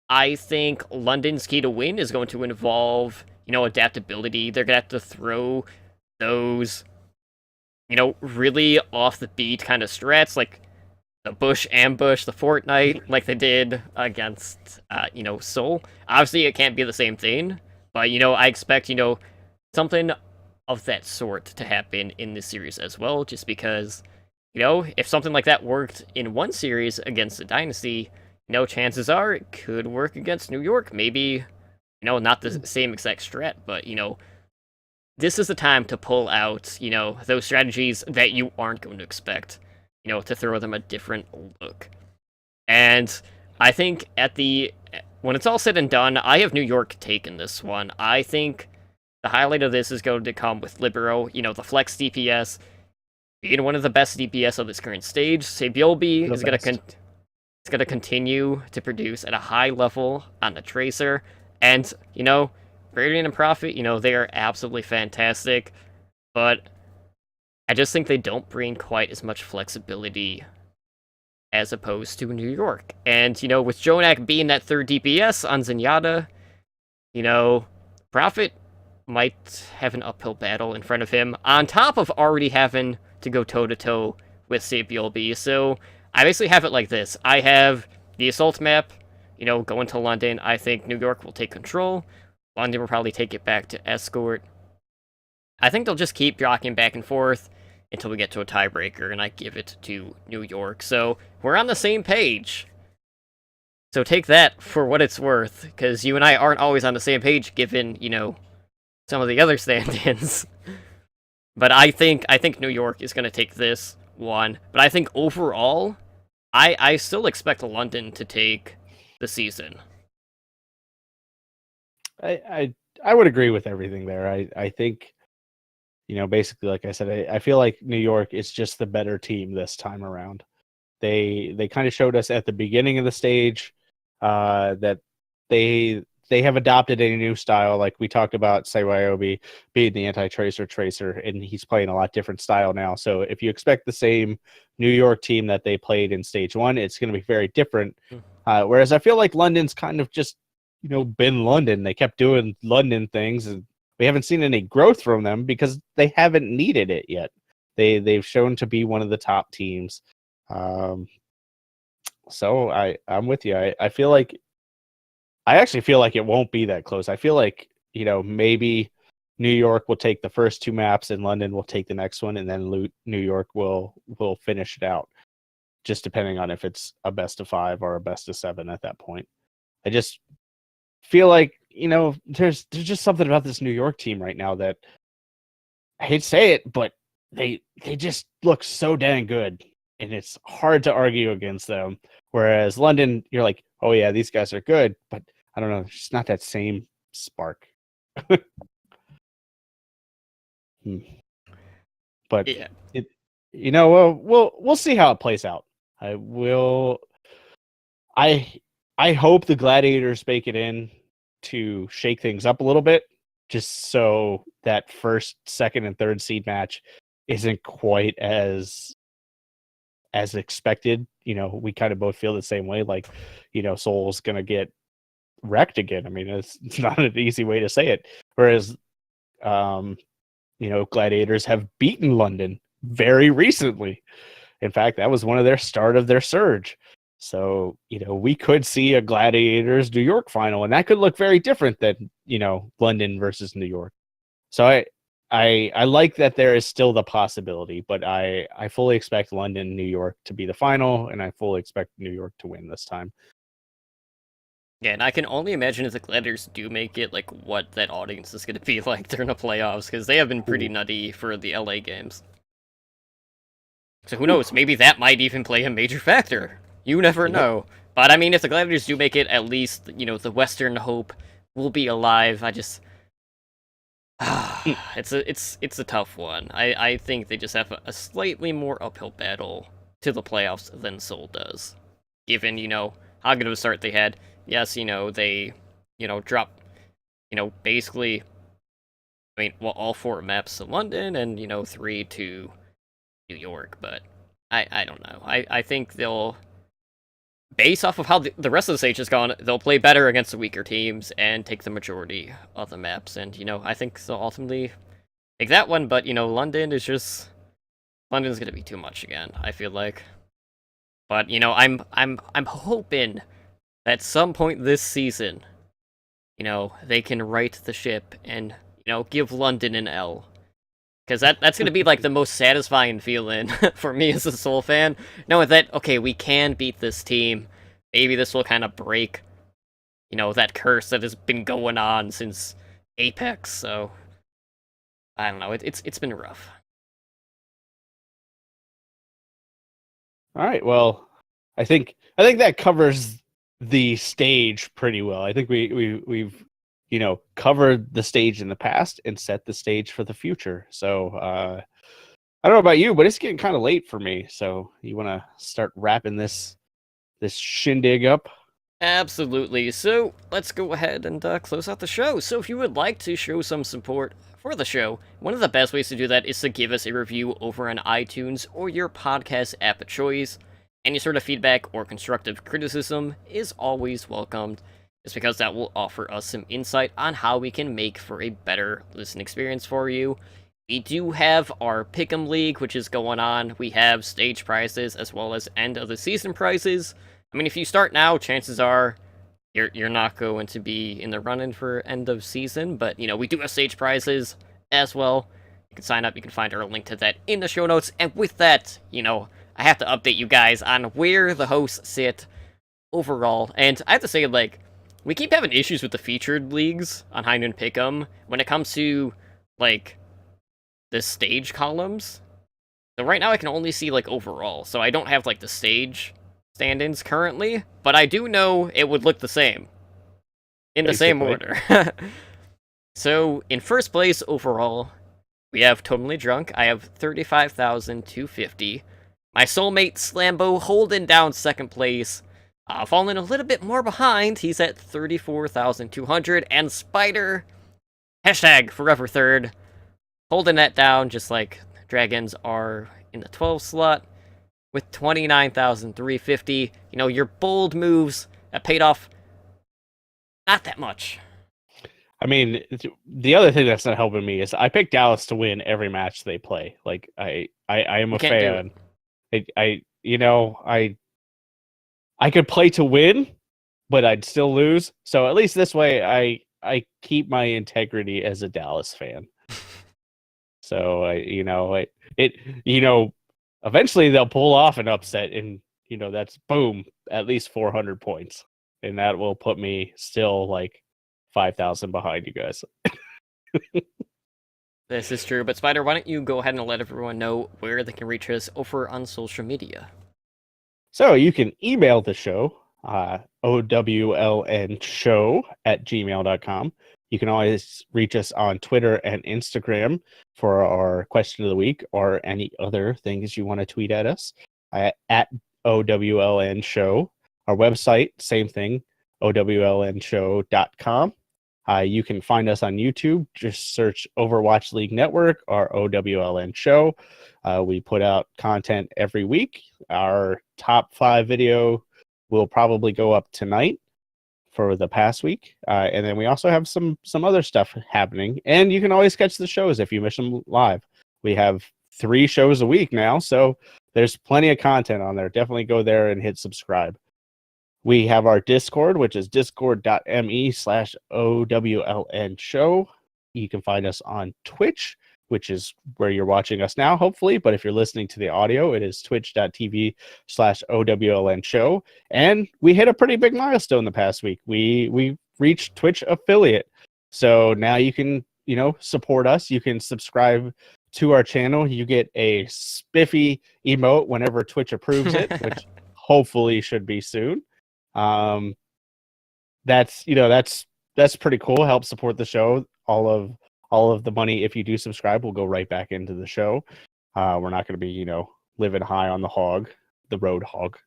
Speaker 2: I think London's key to win is going to involve, adaptability. They're going to have to throw those, really off the beat kind of strats, like Bush ambush, the Fortnite, like they did against, Seoul. Obviously, it can't be the same thing, but, I expect, something of that sort to happen in this series as well, just because, if something like that worked in one series against the Dynasty, chances are it could work against New York. Maybe, not the same exact strat, but, this is the time to pull out, those strategies that you aren't going to expect, to throw them a different look. And I think when it's all said and done, I have New York taking this one. I think the highlight of this is going to come with Libero, the flex DPS, being one of the best DPS of this current stage. Sabiolbi is going to continue to produce at a high level on the Tracer. And, Radiant and Prophet, they are absolutely fantastic. But I just think they don't bring quite as much flexibility as opposed to New York. And, with Jonak being that third DPS on Zenyatta, Prophet might have an uphill battle in front of him, on top of already having to go toe-to-toe with Sabiolbi. So I basically have it like this. I have the Assault map, going to London. I think New York will take control. London will probably take it back to Escort. I think they'll just keep rocking back and forth until we get to a tiebreaker, and I give it to New York. So we're on the same page. So take that for what it's worth, because you and I aren't always on the same page, given, some of the other stand-ins. But I think New York is going to take this one. But I think overall, I still expect London to take the season.
Speaker 1: I would agree with everything there. I think, basically, like I said, I feel like New York is just the better team this time around. They kind of showed us at the beginning of the stage that they have adopted a new style. Like we talked about Sayobi being the anti-tracer, and he's playing a lot different style now. So if you expect the same New York team that they played in stage one, it's going to be very different. Whereas I feel like London's kind of just, been London. They kept doing London things, and we haven't seen any growth from them because they haven't needed it yet. They've shown to be one of the top teams. So I'm with you. I actually feel like it won't be that close. I feel like, maybe New York will take the first two maps and London will take the next one, and then New York will finish it out, just depending on if it's a best of 5 or a best of 7 at that point. I just feel like, there's just something about this New York team right now that, I hate to say it, but they just look so dang good, and it's hard to argue against them. Whereas London, you're like, oh yeah, these guys are good, but I don't know, it's just not that same spark. But
Speaker 2: Yeah.
Speaker 1: we'll see how it plays out. I hope the Gladiators make it in to shake things up a little bit, just so that first, second, and third seed match isn't quite as expected. We kind of both feel the same way. Like, Seoul's gonna get wrecked again. I mean, it's not an easy way to say it. Whereas, Gladiators have beaten London very recently. In fact, that was one of their start of their surge. So, we could see a Gladiators New York final, and that could look very different than, London versus New York. So I like that there is still the possibility, but I fully expect London, New York to be the final, and I fully expect New York to win this time.
Speaker 2: Yeah, and I can only imagine if the Gladiators do make it, like, what that audience is going to be like during the playoffs, because they have been pretty nutty for the LA games. So who knows, maybe that might even play a major factor. You never know. But, I mean, if the Gladiators do make it, at least, the Western hope will be alive. I just... it's a tough one. I think they just have a slightly more uphill battle to the playoffs than Seoul does. Given, how good of a start they had. Yes, they, dropped, basically, all 4 maps to London and, 3 to New York, but I don't know. I think they'll, based off of how the rest of the stage has gone, they'll play better against the weaker teams and take the majority of the maps, and, I think they'll ultimately take that one, but, London's gonna be too much again, I feel like. But I'm hoping that at some point this season, they can right the ship and give London an L. Because that's going to be, like, the most satisfying feeling for me as a Seoul fan. Knowing that, okay, we can beat this team. Maybe this will kind of break, that curse that has been going on since Apex. So, I don't know. It's been rough.
Speaker 1: All right. Well, I think that covers the stage pretty well. I think we've covered the stage in the past and set the stage for the future. So I don't know about you, but it's getting kind of late for me. So you want to start wrapping this shindig up?
Speaker 2: Absolutely. So let's go ahead and close out the show. So if you would like to show some support for the show, one of the best ways to do that is to give us a review over on iTunes or your podcast app of choice. Any sort of feedback or constructive criticism is always welcomed, just because that will offer us some insight on how we can make for a better listen experience for you. We do have our Pick'em League, which is going on. We have stage prizes as well as end of the season prizes. I mean, if you start now, chances are you're not going to be in the run-in for end of season, but we do have stage prizes as well. You can sign up. You can find our link to that in the show notes. And with that, I have to update you guys on where the hosts sit overall. And I have to say, like, we keep having issues with the featured leagues on High Noon Pick'em when it comes to, like, the stage columns. So right now I can only see, like, overall. So I don't have, like, the stage stand-ins currently, but I do know it would look the same. In the same order. So, in first place overall, we have Totally Drunk. I have 35,250. My soulmate Slambo holding down second place. Falling a little bit more behind, he's at 34,200. And Spider, hashtag forever third, holding that down just like Dragons are in the 12 slot with 29,350. Your bold moves that paid off not that much.
Speaker 1: I mean, the other thing that's not helping me is I picked Dallas to win every match they play. Like, I am a fan. I could play to win, but I'd still lose. So at least this way, I keep my integrity as a Dallas fan. So eventually they'll pull off an upset, and that's boom, at least 400 points, and that will put me still like 5,000 behind you guys.
Speaker 2: This is true, but Spider, why don't you go ahead and let everyone know where they can reach us over on social media?
Speaker 1: So you can email the show, owlnshow@gmail.com. You can always reach us on Twitter and Instagram for our question of the week or any other things you want to tweet at us at OWLN Show. Our website, same thing, owlnshow.com. You can find us on YouTube. Just search Overwatch League Network or OWLN Show. We put out content every week. Our top 5 video will probably go up tonight for the past week. And then we also have some other stuff happening. And you can always catch the shows if you miss them live. We have 3 shows a week now, so there's plenty of content on there. Definitely go there and hit subscribe. We have our Discord, which is discord.me/OWLN show. You can find us on Twitch, which is where you're watching us now, hopefully. But if you're listening to the audio, it is twitch.tv/OWLN show. And we hit a pretty big milestone the past week. We reached Twitch affiliate. So now you can, support us. You can subscribe to our channel. You get a spiffy emote whenever Twitch approves it, which hopefully should be soon. That's pretty cool. Help support the show. All of the money, if you do subscribe, will go right back into the show. We're not going to be, living high on the road hog.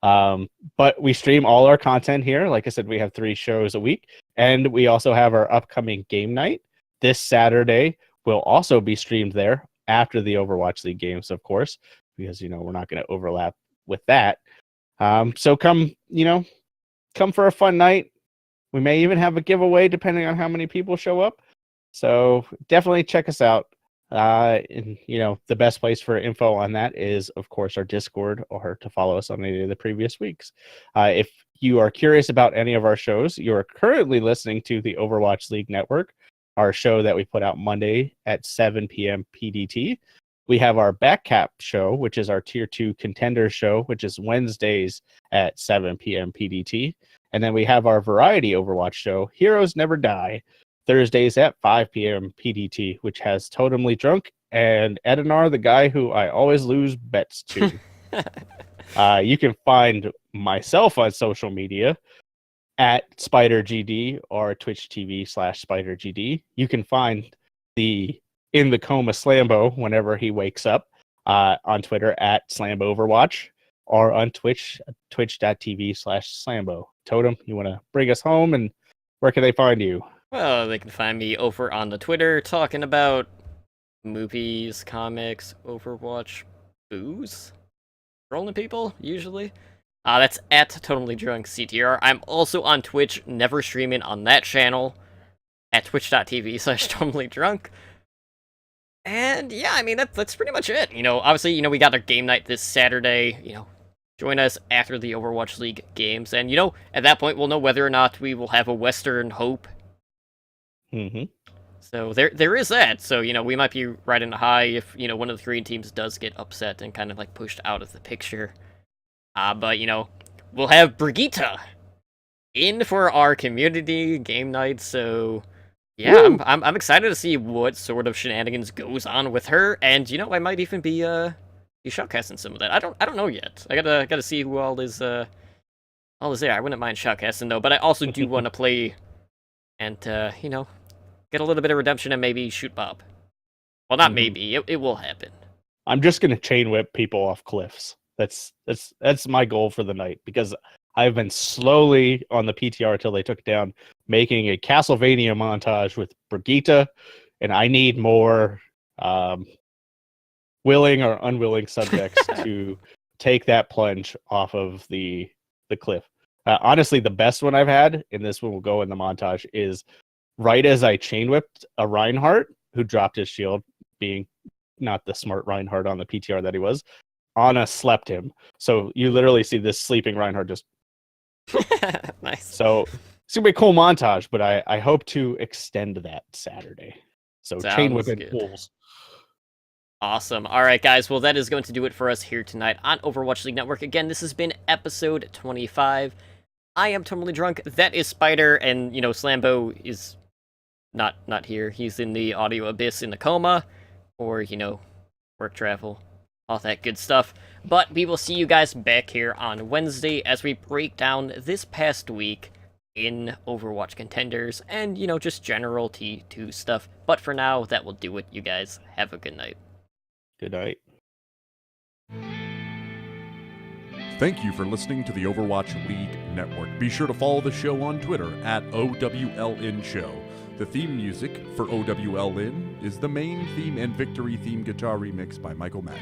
Speaker 1: But we stream all our content here. Like I said, we have 3 shows a week, and we also have our upcoming game night this Saturday. Will also be streamed there after the Overwatch League games, of course, because we're not going to overlap with that. So come for a fun night. We may even have a giveaway depending on how many people show up. So definitely check us out. And, the best place for info on that is, of course, our Discord, or to follow us on any of the previous weeks. If you are curious about any of our shows, you are currently listening to the Overwatch League Network, our show that we put out Monday at 7 p.m. PDT. We have our Backcap show, which is our Tier 2 Contender show, which is Wednesdays at 7 p.m. PDT. And then we have our Variety Overwatch show, Heroes Never Die, Thursdays at 5 p.m. PDT, which has Totemly Drunk and Edinar, the guy who I always lose bets to. You can find myself on social media at SpiderGD or Twitch TV/SpiderGD. You can find the In the Coma Slambo whenever he wakes up on Twitter at SlamboOverwatch or on Twitch, twitch.tv/Slambo. Totem, you want to bring us home, and where can they find you?
Speaker 2: Well, they can find me over on the Twitter talking about movies, comics, Overwatch, booze, trolling people, usually. That's at Totally Drunk CTR. I'm also on Twitch, never streaming on that channel, at twitch.tv/Totally Drunk. And yeah, I mean, that's pretty much it. Obviously, we got our game night this Saturday. Join us after the Overwatch League games. And, at that point, we'll know whether or not we will have a Western Hope.
Speaker 1: Mm-hmm.
Speaker 2: So there is that. So, we might be riding a high if, one of the Korean teams does get upset and kind of like pushed out of the picture. But, we'll have Brigitte in for our community game night. So, yeah, I'm excited to see what sort of shenanigans goes on with her. And, I might even be shoutcasting some of that. I don't know yet. I gotta see who all is there. I wouldn't mind shoutcasting though, but I also do want to play and get a little bit of redemption and maybe shoot Bob. Well, not maybe. It will happen.
Speaker 1: I'm just gonna chain whip people off cliffs. That's my goal for the night, because I've been slowly on the PTR until they took it down, making a Castlevania montage with Brigitte, and I need more willing or unwilling subjects to take that plunge off of the cliff. Honestly, the best one I've had, and this one will go in the montage, is right as I chain whipped a Reinhardt who dropped his shield, being not the smart Reinhardt on the PTR that he was. Ana slept him. So you literally see this sleeping Reinhardt just...
Speaker 2: Nice.
Speaker 1: So it's going to be a cool montage, but I hope to extend that Saturday. So
Speaker 2: Sounds
Speaker 1: chain whipping
Speaker 2: good.
Speaker 1: fools.
Speaker 2: Awesome. All right, guys. Well, that is going to do it for us here tonight on Overwatch League Network. Again, this has been episode 25. I am Totally Drunk. That is Spider, and, Slambo is not here. He's in the audio abyss in the coma, or, work travel, all that good stuff. But we will see you guys back here on Wednesday as we break down this past week in Overwatch Contenders and, just general T2 stuff. But for now, that will do it, you guys. Have a good night.
Speaker 1: Good night.
Speaker 3: Thank you for listening to the Overwatch League Network. Be sure to follow the show on Twitter at OWLN Show. The theme music for OWLN is the main theme and victory theme guitar remix by Michael Mack.